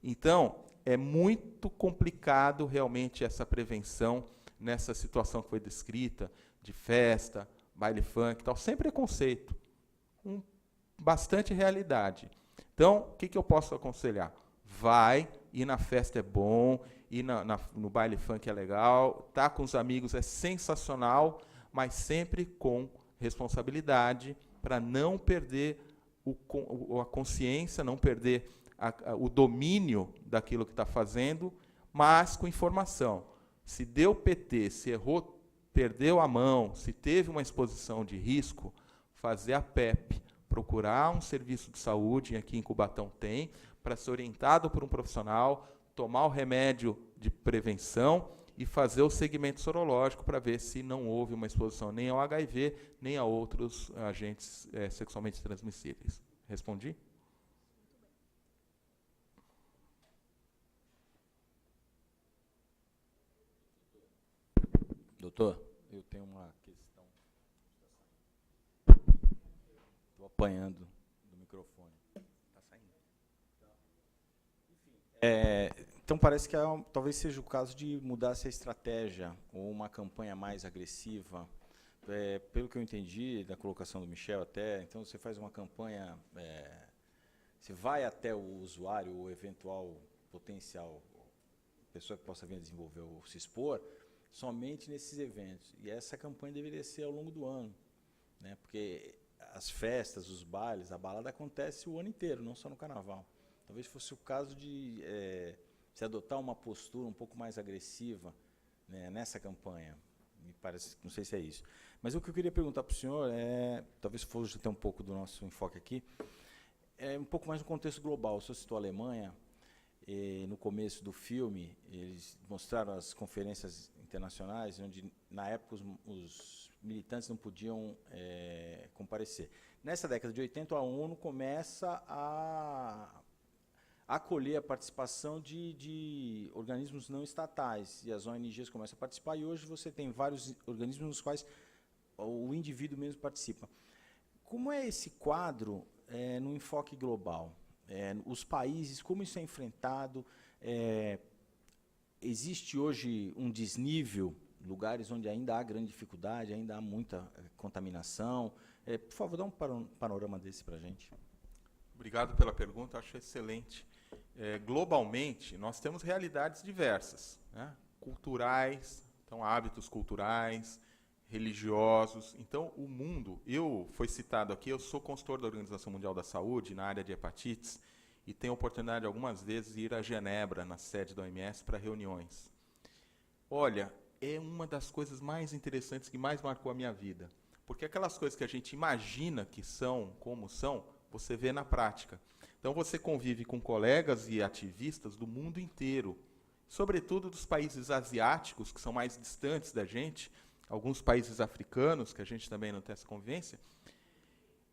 Então, é muito complicado realmente essa prevenção nessa situação que foi descrita, de festa, baile funk e tal, sem preconceito, com bastante realidade. Então, o que eu posso aconselhar? Vai, ir na festa é bom, ir no baile funk é legal, estar com os amigos é sensacional, mas sempre com responsabilidade, para não perder a consciência, não perder o domínio daquilo que está fazendo, mas com informação. Se deu PT, se errou, perdeu a mão, se teve uma exposição de risco, fazer a PEP, procurar um serviço de saúde, aqui em Cubatão tem, para ser orientado por um profissional, tomar o remédio de prevenção e fazer o segmento sorológico para ver se não houve uma exposição nem ao HIV, nem a outros agentes sexualmente transmissíveis. Respondi? Doutor, eu tenho uma questão. Estou apanhando do microfone. Está saindo. Então, parece que talvez seja o caso de mudar essa estratégia, ou uma campanha mais agressiva. Pelo que eu entendi da colocação do Michel até, então você faz uma campanha, você vai até o usuário, o eventual potencial pessoa que possa vir a desenvolver ou se expor, somente nesses eventos. E essa campanha deveria ser ao longo do ano, né? Porque as festas, os bailes, a balada acontece o ano inteiro, não só no carnaval. Talvez fosse o caso de se adotar uma postura um pouco mais agressiva, né, nessa campanha. Me parece, não sei se é isso. Mas o que eu queria perguntar para o senhor talvez fosse até um pouco do nosso enfoque aqui, um pouco mais no contexto global. O senhor citou a Alemanha, no começo do filme, eles mostraram as conferências internacionais, onde, na época, os militantes não podiam comparecer. Nessa década de 80, a ONU começa a acolher a participação de organismos não estatais, e as ONGs começam a participar, e hoje você tem vários organismos nos quais o indivíduo mesmo participa. Como é esse quadro no enfoque global? Os países, como isso é enfrentado? Existe hoje um desnível, lugares onde ainda há grande dificuldade, ainda há muita contaminação? Por favor, dá um panorama desse para a gente. Obrigado pela pergunta, acho excelente. Globalmente, nós temos realidades diversas, né? Culturais, então hábitos culturais, religiosos. Então, o mundo, foi citado aqui, eu sou consultor da Organização Mundial da Saúde na área de hepatites e tenho a oportunidade algumas vezes de ir a Genebra, na sede da OMS, para reuniões. Olha, é uma das coisas mais interessantes que mais marcou a minha vida, porque aquelas coisas que a gente imagina que são, como são, você vê na prática. Então, você convive com colegas e ativistas do mundo inteiro, sobretudo dos países asiáticos, que são mais distantes da gente, alguns países africanos, que a gente também não tem essa convivência.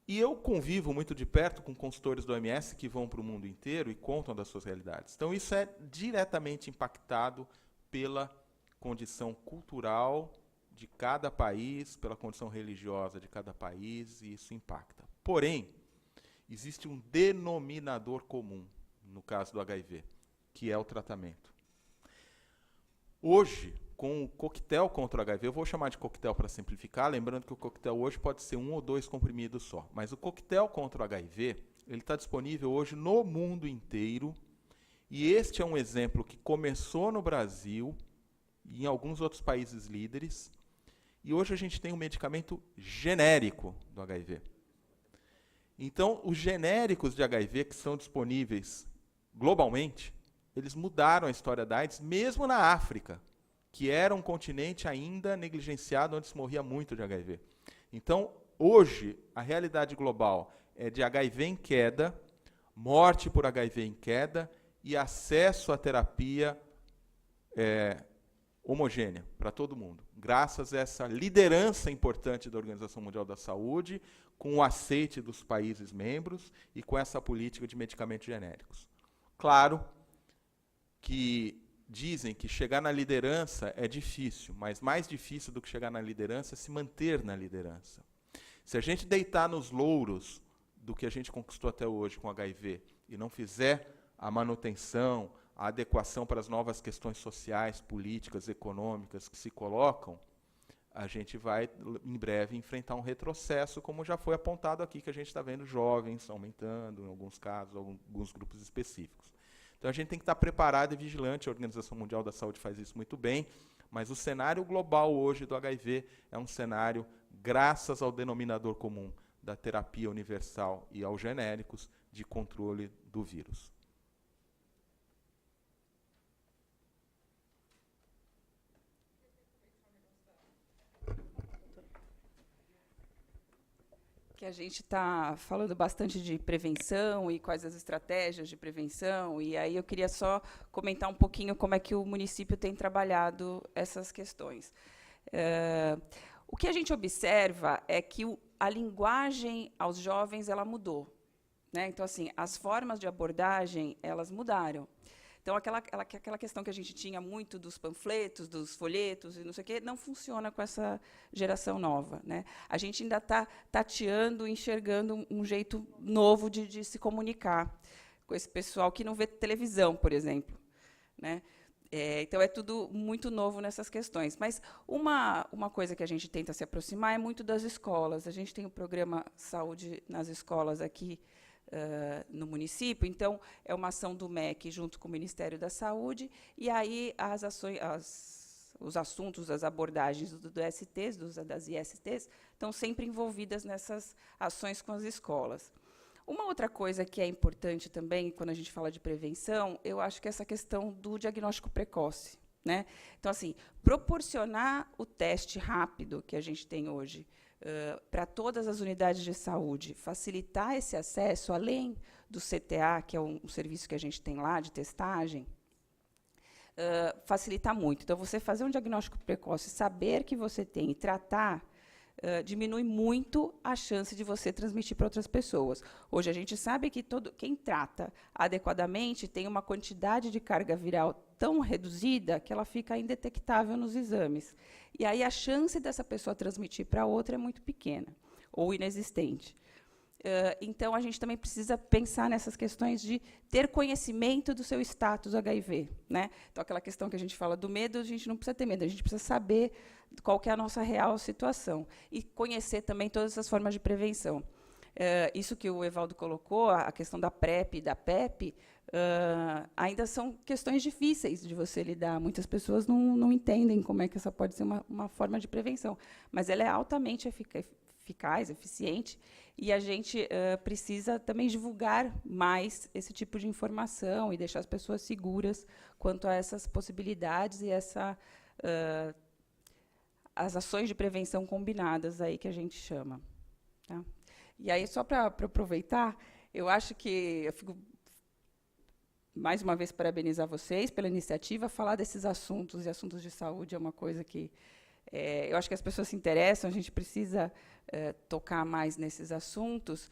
E eu convivo muito de perto com consultores do OMS que vão para o mundo inteiro e contam das suas realidades. Então, isso é diretamente impactado pela condição cultural de cada país, pela condição religiosa de cada país, e isso impacta. Porém, existe um denominador comum, no caso do HIV, que é o tratamento. Hoje, com o coquetel contra o HIV, eu vou chamar de coquetel para simplificar, lembrando que o coquetel hoje pode ser 1 ou 2 comprimidos só. Mas o coquetel contra o HIV, ele está disponível hoje no mundo inteiro, e este é um exemplo que começou no Brasil e em alguns outros países líderes, e hoje a gente tem um medicamento genérico do HIV. Então, os genéricos de HIV que são disponíveis globalmente, eles mudaram a história da AIDS, mesmo na África, que era um continente ainda negligenciado, onde se morria muito de HIV. Então, hoje, a realidade global é de HIV em queda, morte por HIV em queda e acesso à terapia homogênea para todo mundo, graças a essa liderança importante da Organização Mundial da Saúde, com o aceite dos países membros e com essa política de medicamentos genéricos. Claro que dizem que chegar na liderança é difícil, mas mais difícil do que chegar na liderança é se manter na liderança. Se a gente deitar nos louros do que a gente conquistou até hoje com HIV e não fizer a manutenção, a adequação para as novas questões sociais, políticas, econômicas que se colocam, a gente vai, em breve, enfrentar um retrocesso, como já foi apontado aqui, que a gente está vendo jovens aumentando, em alguns casos, alguns grupos específicos. Então, a gente tem que estar preparado e vigilante, a Organização Mundial da Saúde faz isso muito bem, mas o cenário global hoje do HIV é um cenário, graças ao denominador comum da terapia universal e aos genéricos, de controle do vírus. Que a gente está falando bastante de prevenção e quais as estratégias de prevenção, e aí eu queria só comentar um pouquinho como é que o município tem trabalhado essas questões. O que a gente observa é que a linguagem aos jovens ela mudou, né? Então, assim, as formas de abordagem elas mudaram. Então, aquela questão que a gente tinha muito dos panfletos, dos folhetos e não sei o quê, não funciona com essa geração nova, né? A gente ainda está tateando, enxergando um jeito novo de se comunicar com esse pessoal que não vê televisão, por exemplo, né? Então, é tudo muito novo nessas questões. Mas uma coisa que a gente tenta se aproximar é muito das escolas. A gente tem o programa Saúde nas Escolas aqui, no município, então é uma ação do MEC junto com o Ministério da Saúde, e aí as ações, os assuntos, as abordagens do STs, das ISTs, estão sempre envolvidas nessas ações com as escolas. Uma outra coisa que é importante também, quando a gente fala de prevenção, eu acho que é essa questão do diagnóstico precoce, né? Então, assim, proporcionar o teste rápido que a gente tem hoje, para todas as unidades de saúde, facilitar esse acesso, além do CTA, que é um serviço que a gente tem lá, de testagem, facilita muito. Então, você fazer um diagnóstico precoce, saber que você tem e tratar, diminui muito a chance de você transmitir para outras pessoas. Hoje, a gente sabe que quem trata adequadamente tem uma quantidade de carga viral tão reduzida que ela fica indetectável nos exames. E aí a chance dessa pessoa transmitir para outra é muito pequena, ou inexistente. Então, a gente também precisa pensar nessas questões de ter conhecimento do seu status HIV, né? Então, aquela questão que a gente fala do medo, a gente não precisa ter medo, a gente precisa saber qual que é a nossa real situação. E conhecer também todas essas formas de prevenção. Isso que o Evaldo colocou, a questão da PrEP e da PEP, ainda são questões difíceis de você lidar. Muitas pessoas não entendem como é que essa pode ser uma forma de prevenção, mas ela é altamente eficaz, eficiente, e a gente precisa também divulgar mais esse tipo de informação e deixar as pessoas seguras quanto a essas possibilidades e as ações de prevenção combinadas aí que a gente chama. Tá? E aí, só para aproveitar, eu acho que eu fico, mais uma vez, parabenizar vocês pela iniciativa. Falar desses assuntos, e assuntos de saúde é uma coisa que eu acho que as pessoas se interessam, a gente precisa tocar mais nesses assuntos,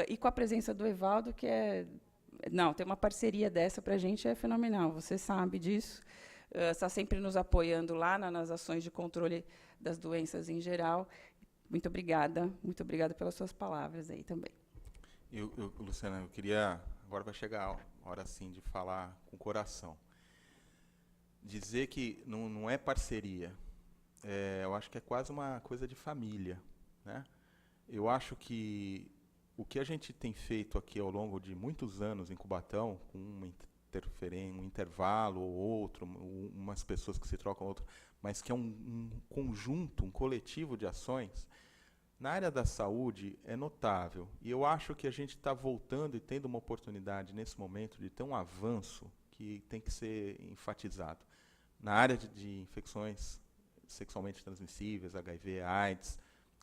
e com a presença do Evaldo, que ter uma parceria dessa para a gente é fenomenal, você sabe disso, está sempre nos apoiando lá nas ações de controle das doenças em geral. Muito obrigada pelas suas palavras aí também. Luciana, eu queria, agora vai chegar a hora sim de falar com o coração. Dizer que não é parceria, eu acho que é quase uma coisa de família, né? Eu acho que o que a gente tem feito aqui ao longo de muitos anos em Cubatão, com um intervalo ou outro, umas pessoas que se trocam outro, mas que é um conjunto, um coletivo de ações, na área da saúde é notável. E eu acho que a gente está voltando e tendo uma oportunidade nesse momento de ter um avanço que tem que ser enfatizado. Na área de infecções sexualmente transmissíveis, HIV, AIDS,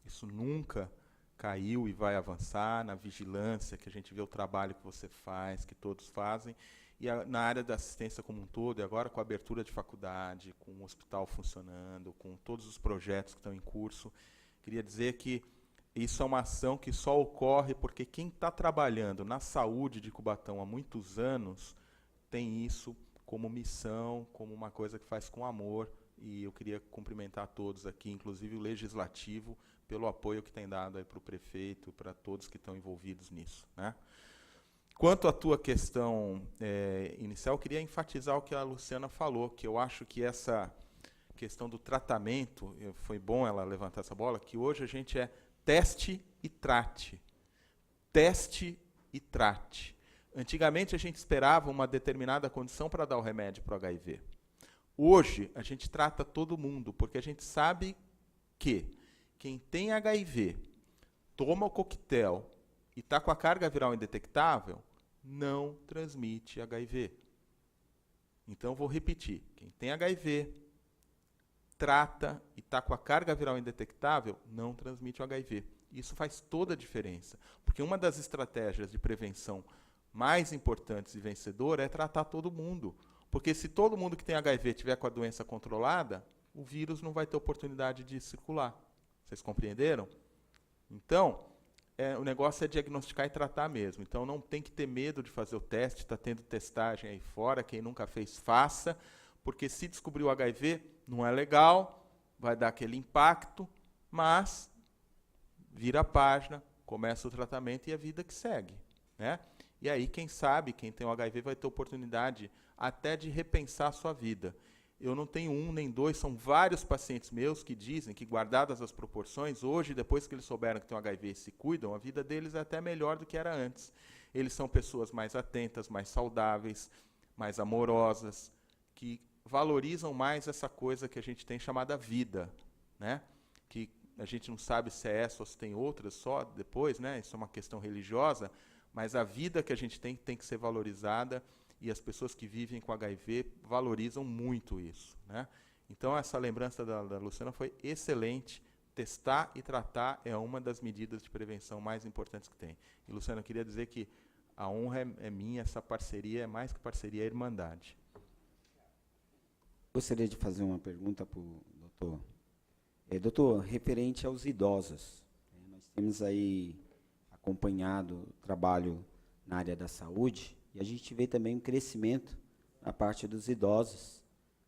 isso nunca caiu e vai avançar. Na vigilância, que a gente vê o trabalho que você faz, que todos fazem, e na área da assistência como um todo, e agora com a abertura de faculdade, com o hospital funcionando, com todos os projetos que estão em curso, queria dizer que isso é uma ação que só ocorre porque quem está trabalhando na saúde de Cubatão há muitos anos tem isso como missão, como uma coisa que faz com amor, e eu queria cumprimentar todos aqui, inclusive o Legislativo, pelo apoio que tem dado para o prefeito, para todos que estão envolvidos nisso, né? Quanto à tua questão inicial, eu queria enfatizar o que a Luciana falou, que eu acho que essa questão do tratamento, foi bom ela levantar essa bola, que hoje a gente teste e trate. Teste e trate. Antigamente, a gente esperava uma determinada condição para dar o remédio para o HIV. Hoje, a gente trata todo mundo, porque a gente sabe que quem tem HIV, toma o coquetel e está com a carga viral indetectável, não transmite HIV. Então, vou repetir. Quem tem HIV, trata e está com a carga viral indetectável, não transmite o HIV. Isso faz toda a diferença, porque uma das estratégias de prevenção mais importantes e vencedora é tratar todo mundo. Porque se todo mundo que tem HIV tiver com a doença controlada, o vírus não vai ter oportunidade de circular. Vocês compreenderam? Então, o negócio é diagnosticar e tratar mesmo. Então, não tem que ter medo de fazer o teste, está tendo testagem aí fora, quem nunca fez, faça, porque se descobrir o HIV, não é legal, vai dar aquele impacto, mas vira a página, começa o tratamento e a vida que segue, né? E aí, quem sabe, quem tem o HIV vai ter oportunidade até de repensar a sua vida. Eu não tenho um nem dois, são vários pacientes meus que dizem que, guardadas as proporções, hoje, depois que eles souberam que tem o HIV e se cuidam, a vida deles é até melhor do que era antes. Eles são pessoas mais atentas, mais saudáveis, mais amorosas, que valorizam mais essa coisa que a gente tem chamada vida, né? Que a gente não sabe se é essa ou se tem outras só depois, né? Isso é uma questão religiosa, mas a vida que a gente tem que ser valorizada, e as pessoas que vivem com HIV valorizam muito isso, né? Então, essa lembrança da Luciana foi excelente. Testar e tratar é uma das medidas de prevenção mais importantes que tem. E, Luciana, eu queria dizer que a honra é minha, essa parceria é mais que parceria, é irmandade. Gostaria de fazer uma pergunta para o doutor. Doutor, referente aos idosos, nós temos aí acompanhado o trabalho na área da saúde, e a gente vê também um crescimento na parte dos idosos,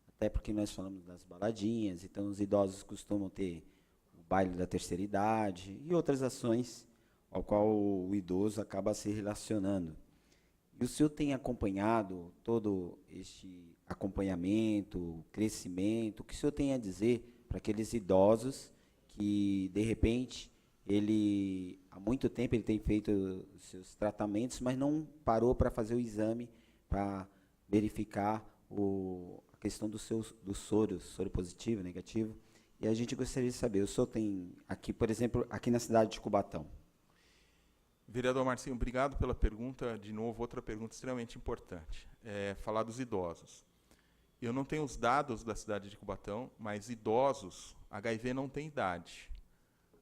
até porque nós falamos das baladinhas, então os idosos costumam ter o baile da terceira idade e outras ações ao qual o idoso acaba se relacionando. E o senhor tem acompanhado todo este acompanhamento, crescimento, o que o senhor tem a dizer para aqueles idosos que, de repente, ele há muito tempo ele tem feito seus tratamentos, mas não parou para fazer o exame para verificar a questão do soro positivo, negativo. E a gente gostaria de saber, o senhor tem aqui, por exemplo, aqui na cidade de Cubatão. Vereador Marcinho, obrigado pela pergunta. De novo, outra pergunta extremamente importante. Falar dos idosos. Eu não tenho os dados da cidade de Cubatão, mas idosos, HIV não tem idade.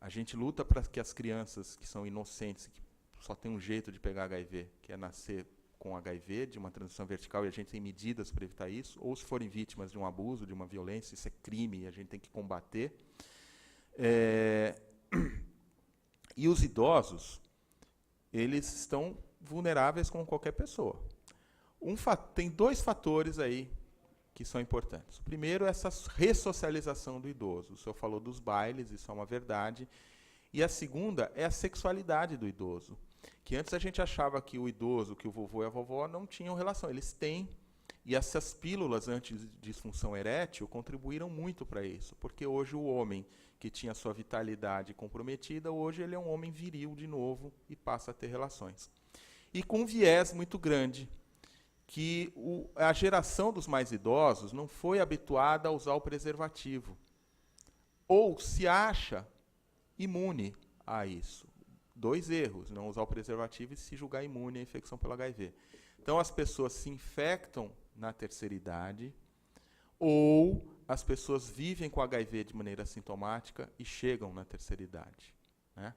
A gente luta para que as crianças que são inocentes, que só tem um jeito de pegar HIV, que é nascer com HIV, de uma transição vertical, e a gente tem medidas para evitar isso, ou se forem vítimas de um abuso, de uma violência, isso é crime, e a gente tem que combater. E os idosos, eles estão vulneráveis como qualquer pessoa. Tem 2 fatores aí que são importantes. O primeiro é essa ressocialização do idoso. O senhor falou dos bailes, isso é uma verdade. E a segunda é a sexualidade do idoso. Que antes a gente achava que o idoso, que o vovô e a vovó não tinham relação. Eles têm. E essas pílulas anti-disfunção erétil contribuíram muito para isso. Porque hoje o homem que tinha sua vitalidade comprometida, hoje ele é um homem viril de novo e passa a ter relações. E com um viés muito grande, que a geração dos mais idosos não foi habituada a usar o preservativo. Ou se acha imune a isso. 2 erros, não usar o preservativo e se julgar imune à infecção pelo HIV. Então, as pessoas se infectam na terceira idade, ou as pessoas vivem com HIV de maneira assintomática e chegam na terceira idade, né?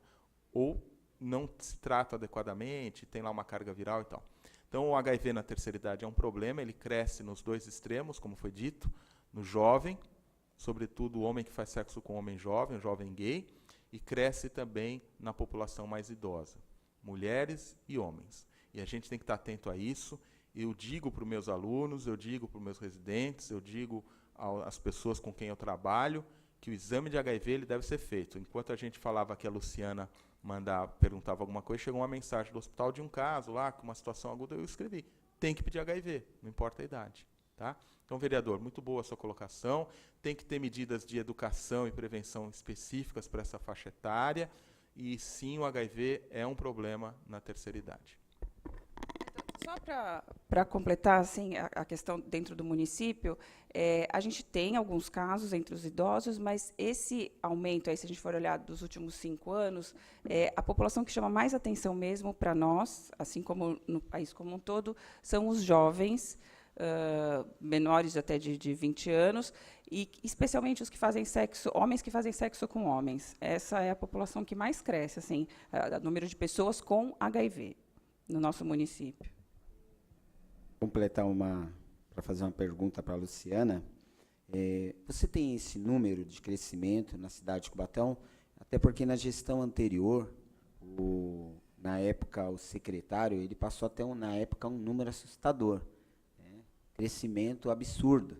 Ou não se trata adequadamente, tem lá uma carga viral e tal. Então, o HIV na terceira idade é um problema, ele cresce nos 2 extremos, como foi dito, no jovem, sobretudo o homem que faz sexo com homem jovem, o jovem gay, e cresce também na população mais idosa, mulheres e homens. E a gente tem que estar atento a isso. Eu digo para os meus alunos, eu digo para os meus residentes, eu digo às pessoas com quem eu trabalho, que o exame de HIV ele deve ser feito. Enquanto a gente falava que a Luciana perguntava alguma coisa, chegou uma mensagem do hospital de um caso lá, com uma situação aguda, eu escrevi, tem que pedir HIV, não importa a idade. Tá? Então, vereador, muito boa a sua colocação, tem que ter medidas de educação e prevenção específicas para essa faixa etária, e sim, o HIV é um problema na terceira idade. Só para completar assim, a questão dentro do município, a gente tem alguns casos entre os idosos, mas esse aumento, aí, se a gente for olhar dos últimos 5 anos, a população que chama mais atenção mesmo para nós, assim como no país como um todo, são os jovens, menores até de 20 anos, e especialmente os que fazem sexo, homens que fazem sexo com homens. Essa é a população que mais cresce, assim, o número de pessoas com HIV no nosso município. Completar para fazer uma pergunta para a Luciana. Você tem esse número de crescimento na cidade de Cubatão? Até porque na gestão anterior, na época, o secretário, ele passou até, na época, um número assustador. Crescimento absurdo.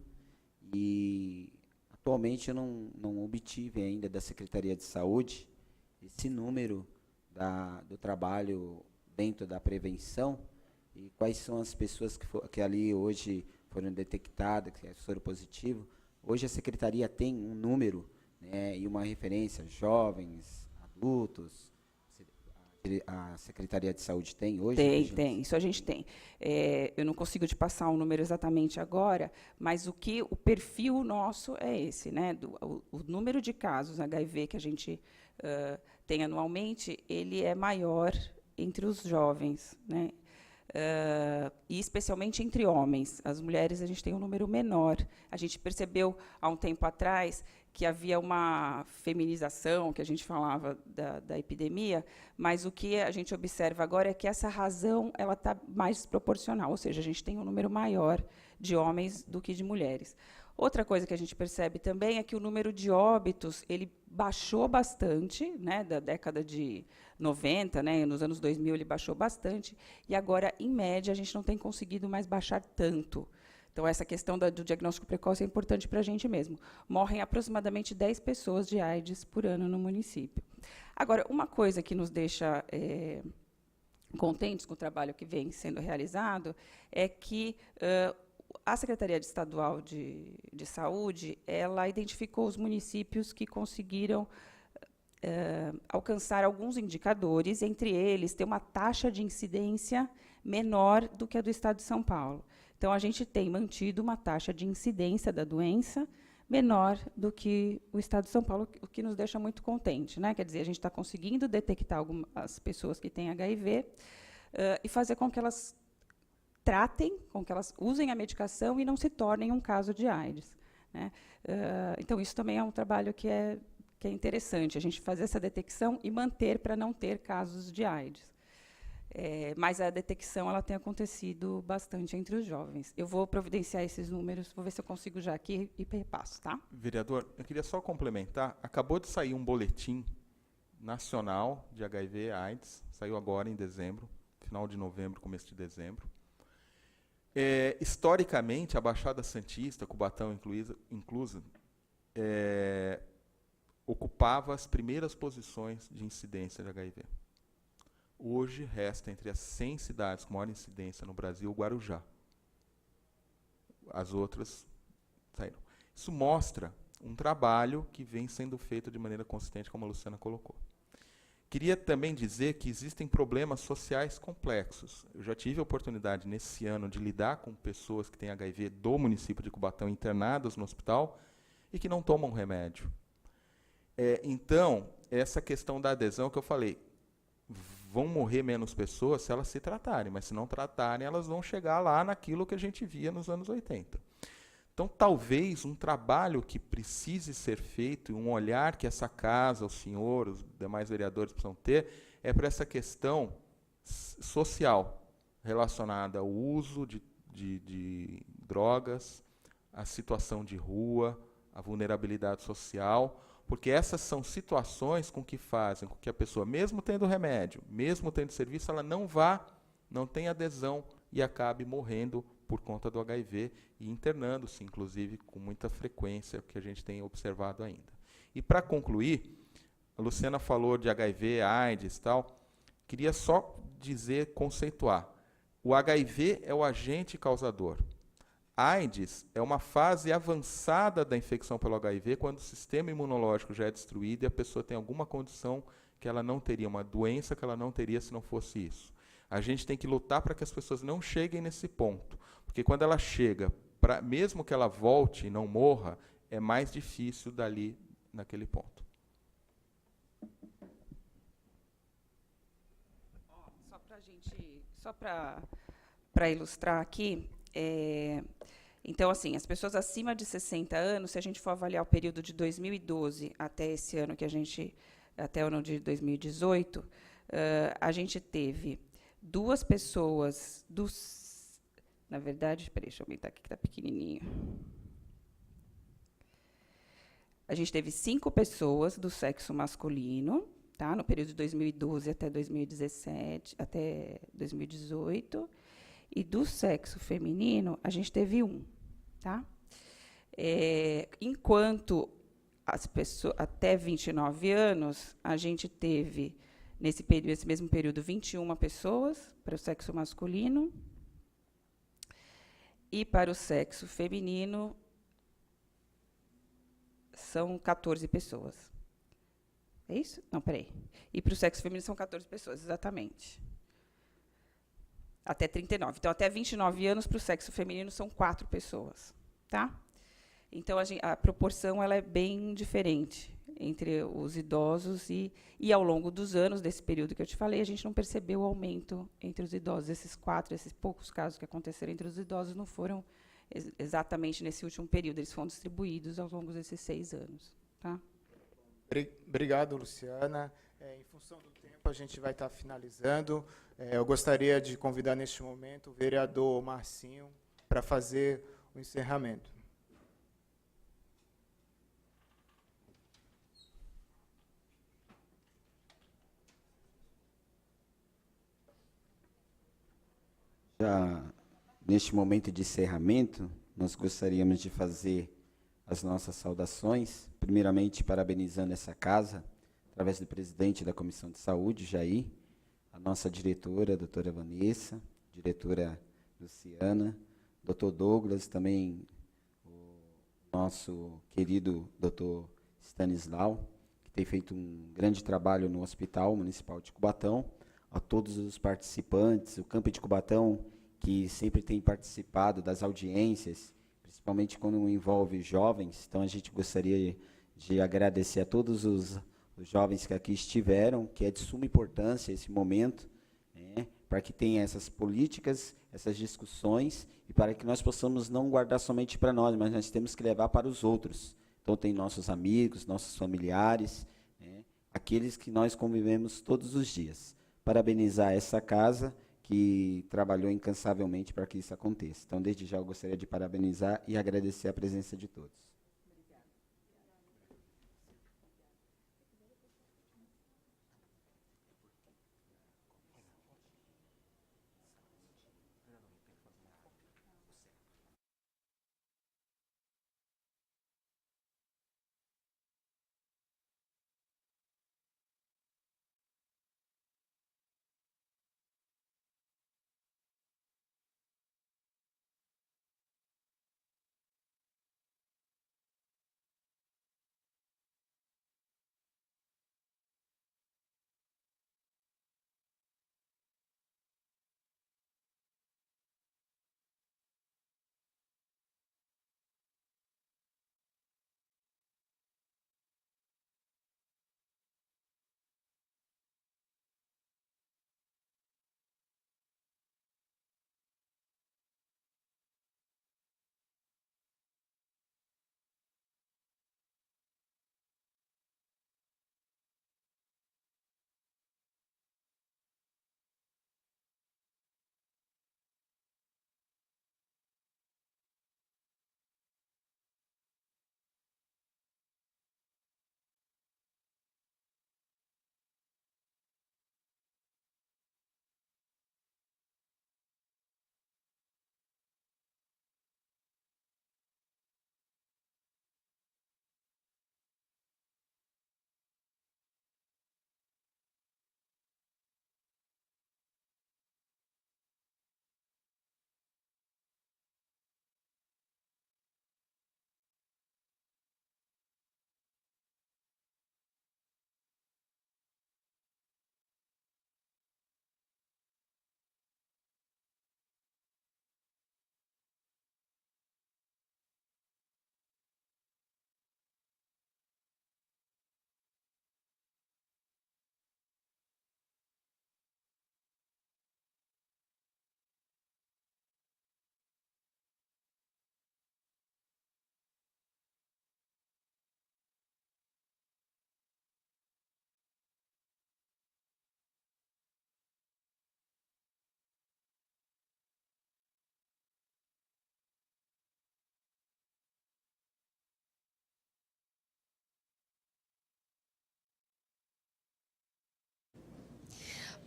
E, atualmente, eu não obtive ainda da Secretaria de Saúde esse número do trabalho dentro da prevenção e quais são as pessoas que ali hoje foram detectadas, que é soro positivo. Hoje a Secretaria tem um número, né, e uma referência, jovens, adultos. A Secretaria de Saúde tem hoje? Tem, isso a gente tem. Eu não consigo te passar um número exatamente agora, mas o perfil nosso é esse, né? O número de casos HIV que a gente tem anualmente, ele é maior entre os jovens, né? E especialmente entre homens. As mulheres, a gente tem um número menor. A gente percebeu, há um tempo atrás, que havia uma feminização, que a gente falava da epidemia, mas o que a gente observa agora é que essa razão está mais desproporcional, ou seja, a gente tem um número maior de homens do que de mulheres. Outra coisa que a gente percebe também é que o número de óbitos ele baixou bastante, né, da década de 90, né, nos anos 2000 ele baixou bastante, e agora, em média, a gente não tem conseguido mais baixar tanto. Então, essa questão do diagnóstico precoce é importante para a gente mesmo. Morrem aproximadamente 10 pessoas de AIDS por ano no município. Agora, uma coisa que nos deixa contentes com o trabalho que vem sendo realizado é que a Secretaria Estadual de Saúde ela identificou os municípios que conseguiram alcançar alguns indicadores, entre eles ter uma taxa de incidência menor do que a do Estado de São Paulo. Então, a gente tem mantido uma taxa de incidência da doença menor do que o Estado de São Paulo, o que nos deixa muito contente, né? Quer dizer, a gente está conseguindo detectar algumas pessoas que têm HIV e fazer com que elas tratem, com que elas usem a medicação e não se tornem um caso de AIDS, né? Então, isso também é um trabalho que é interessante, a gente fazer essa detecção e manter para não ter casos de AIDS. Mas a detecção ela tem acontecido bastante entre os jovens. Eu vou providenciar esses números, vou ver se eu consigo já aqui e repasso, tá? Vereador, eu queria só complementar. Acabou de sair um boletim nacional de HIV/AIDS, saiu agora em dezembro, final de novembro, começo de dezembro. Historicamente, a Baixada Santista, Cubatão inclusa, ocupava as primeiras posições de incidência de HIV. Hoje, resta entre as 100 cidades com maior incidência no Brasil, o Guarujá. As outras saíram. Isso mostra um trabalho que vem sendo feito de maneira consistente, como a Luciana colocou. Queria também dizer que existem problemas sociais complexos. Eu já tive a oportunidade, nesse ano, de lidar com pessoas que têm HIV do município de Cubatão, internadas no hospital, e que não tomam remédio. Então, essa questão da adesão que eu falei, vão morrer menos pessoas se elas se tratarem, mas se não tratarem, elas vão chegar lá naquilo que a gente via nos anos 80. Então, talvez um trabalho que precise ser feito, e um olhar que essa casa, o senhor, os demais vereadores precisam ter, é para essa questão social, relacionada ao uso de drogas, à situação de rua, à vulnerabilidade social, porque essas são situações com que fazem com que a pessoa, mesmo tendo remédio, mesmo tendo serviço, ela não tenha adesão e acabe morrendo por conta do HIV e internando-se, inclusive, com muita frequência, que a gente tem observado ainda. E, para concluir, a Luciana falou de HIV, AIDS e tal, queria só dizer, conceituar. O HIV é o agente causador. AIDS é uma fase avançada da infecção pelo HIV, quando o sistema imunológico já é destruído e a pessoa tem alguma condição que ela não teria, uma doença que ela não teria se não fosse isso. A gente tem que lutar para que as pessoas não cheguem nesse ponto, porque quando ela chega, mesmo que ela volte e não morra, é mais difícil dali, naquele ponto. Só para ilustrar aqui, então, assim, as pessoas acima de 60 anos, se a gente for avaliar o período de 2012 até esse ano até o ano de 2018, a gente teve 2 pessoas na verdade, espera aí, deixa eu aumentar aqui que está pequenininho. A gente teve 5 pessoas do sexo masculino, tá, no período de 2012 até 2018, e do sexo feminino, a gente teve 1. Tá? Enquanto as pessoas até 29 anos, a gente teve, nesse mesmo período, 21 pessoas para o sexo masculino, e para o sexo feminino, são 14 pessoas. É isso? Não, peraí. E para o sexo feminino são 14 pessoas, exatamente. Até 39. Então, até 29 anos, para o sexo feminino, são 4 pessoas. Tá? Então, a proporção ela é bem diferente entre os idosos e, ao longo dos anos, desse período que eu te falei, a gente não percebeu o aumento entre os idosos. Esses poucos casos que aconteceram entre os idosos não foram exatamente nesse último período, eles foram distribuídos ao longo desses 6 anos. Tá? Obrigado, Luciana. Em função do tempo, a gente vai estar finalizando. Eu gostaria de convidar, neste momento, o vereador Marcinho para fazer o encerramento. Já neste momento de encerramento, nós gostaríamos de fazer as nossas saudações, primeiramente parabenizando essa casa, através do presidente da Comissão de Saúde, Jair, a nossa diretora, a doutora Vanessa, diretora Luciana, doutor Douglas, também o nosso querido doutor Stanislau, que tem feito um grande trabalho no Hospital Municipal de Cubatão, a todos os participantes, o Campo de Cubatão, que sempre tem participado das audiências, principalmente quando envolve jovens. Então, a gente gostaria de agradecer a todos os jovens que aqui estiveram, que é de suma importância esse momento, né, para que tenha essas políticas, essas discussões, e para que nós possamos não guardar somente para nós, mas nós temos que levar para os outros. Então, tem nossos amigos, nossos familiares, né, aqueles que nós convivemos todos os dias. Parabenizar essa casa que trabalhou incansavelmente para que isso aconteça. Então, desde já, eu gostaria de parabenizar e agradecer a presença de todos.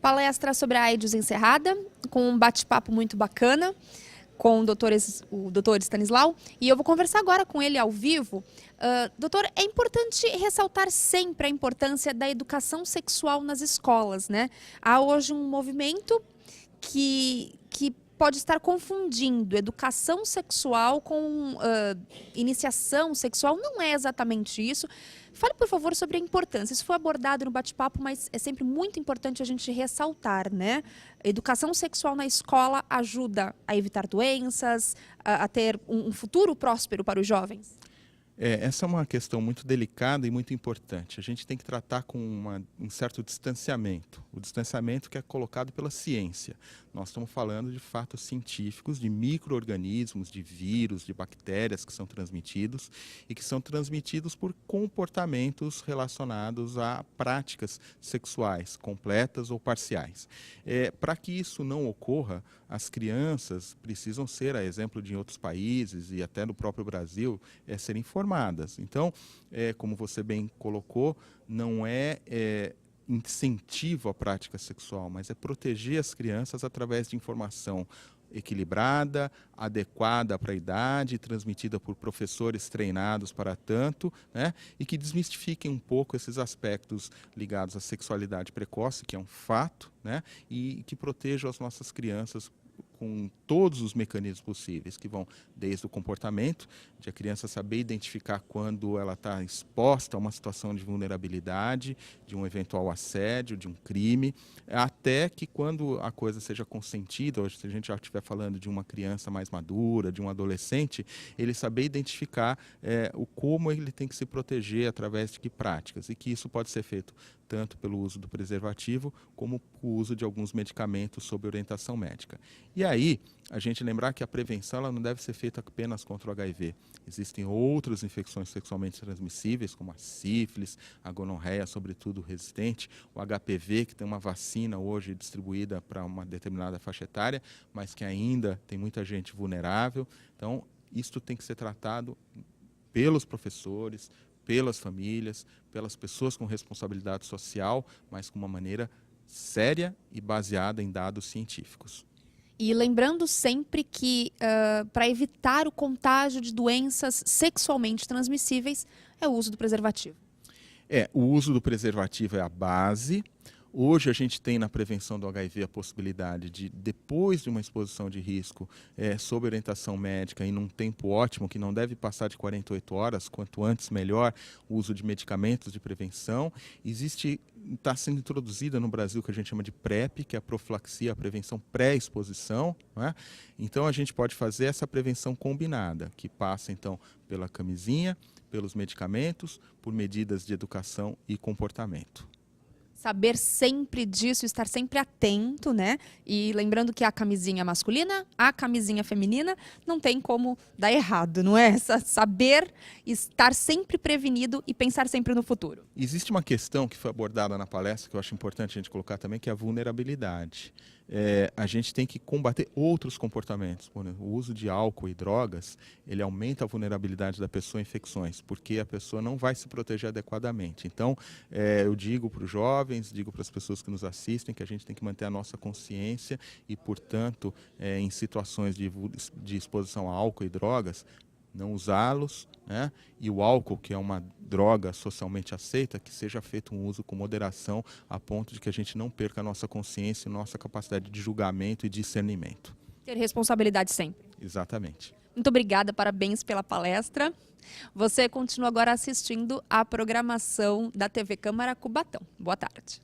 Palestra sobre a AIDS encerrada, com um bate-papo muito bacana com o doutor Stanislau, e eu vou conversar agora com ele ao vivo. Doutor, é importante ressaltar sempre a importância da educação sexual nas escolas, né? Há hoje um movimento que pode estar confundindo educação sexual com iniciação sexual. Não é exatamente isso. Fale, por favor, sobre a importância. Isso foi abordado no bate-papo, mas é sempre muito importante a gente ressaltar, né? Educação sexual na escola ajuda a evitar doenças, a ter um futuro próspero para os jovens. Essa é uma questão muito delicada e muito importante. A gente tem que tratar com um certo distanciamento. O distanciamento que é colocado pela ciência. Nós estamos falando de fatos científicos, de micro-organismos, de vírus, de bactérias que são transmitidos e que são transmitidos por comportamentos relacionados a práticas sexuais, completas ou parciais. Para que isso não ocorra, as crianças precisam ser, a exemplo de outros países e até no próprio Brasil, serem informadas. Então, como você bem colocou, não é incentivo à prática sexual, mas é proteger as crianças através de informação equilibrada, adequada para a idade, transmitida por professores treinados para tanto, né, e que desmistifiquem um pouco esses aspectos ligados à sexualidade precoce, que é um fato, né, e que protejam as nossas crianças com todos os mecanismos possíveis, que vão desde o comportamento, de a criança saber identificar quando ela está exposta a uma situação de vulnerabilidade, de um eventual assédio, de um crime, até que quando a coisa seja consentida, ou se a gente já estiver falando de uma criança mais madura, de um adolescente, ele saber identificar como ele tem que se proteger através de que práticas, e que isso pode ser feito tanto pelo uso do preservativo, como o uso de alguns medicamentos sob orientação médica. E aí, a gente lembrar que a prevenção ela não deve ser feita apenas contra o HIV. Existem outras infecções sexualmente transmissíveis, como a sífilis, a gonorreia, sobretudo resistente, o HPV, que tem uma vacina hoje distribuída para uma determinada faixa etária, mas que ainda tem muita gente vulnerável. Então, isso tem que ser tratado pelos professores, pelas famílias, pelas pessoas com responsabilidade social, mas com uma maneira séria e baseada em dados científicos. E lembrando sempre que, para evitar o contágio de doenças sexualmente transmissíveis, é o uso do preservativo. O uso do preservativo é a base. Hoje a gente tem na prevenção do HIV a possibilidade de, depois de uma exposição de risco, sob orientação médica e num tempo ótimo, que não deve passar de 48 horas, quanto antes melhor, o uso de medicamentos de prevenção. Está sendo introduzida no Brasil o que a gente chama de PrEP, que é a profilaxia, a prevenção pré-exposição, né? Então a gente pode fazer essa prevenção combinada, que passa então pela camisinha, pelos medicamentos, por medidas de educação e comportamento. Saber sempre disso, estar sempre atento, né? E lembrando que a camisinha masculina, a camisinha feminina, não tem como dar errado, não é? Saber estar sempre prevenido e pensar sempre no futuro. Existe uma questão que foi abordada na palestra, que eu acho importante a gente colocar também, que é a vulnerabilidade. A gente tem que combater outros comportamentos. Por exemplo, o uso de álcool e drogas, ele aumenta a vulnerabilidade da pessoa a infecções, porque a pessoa não vai se proteger adequadamente. Então, eu digo para os jovens, digo para as pessoas que nos assistem, que a gente tem que manter a nossa consciência e, portanto, em situações de exposição a álcool e drogas, não usá-los, né? E o álcool, que é uma droga socialmente aceita, que seja feito um uso com moderação, a ponto de que a gente não perca a nossa consciência e nossa capacidade de julgamento e discernimento. Ter responsabilidade sempre. Exatamente. Muito obrigada, parabéns pela palestra. Você continua agora assistindo à programação da TV Câmara Cubatão. Boa tarde.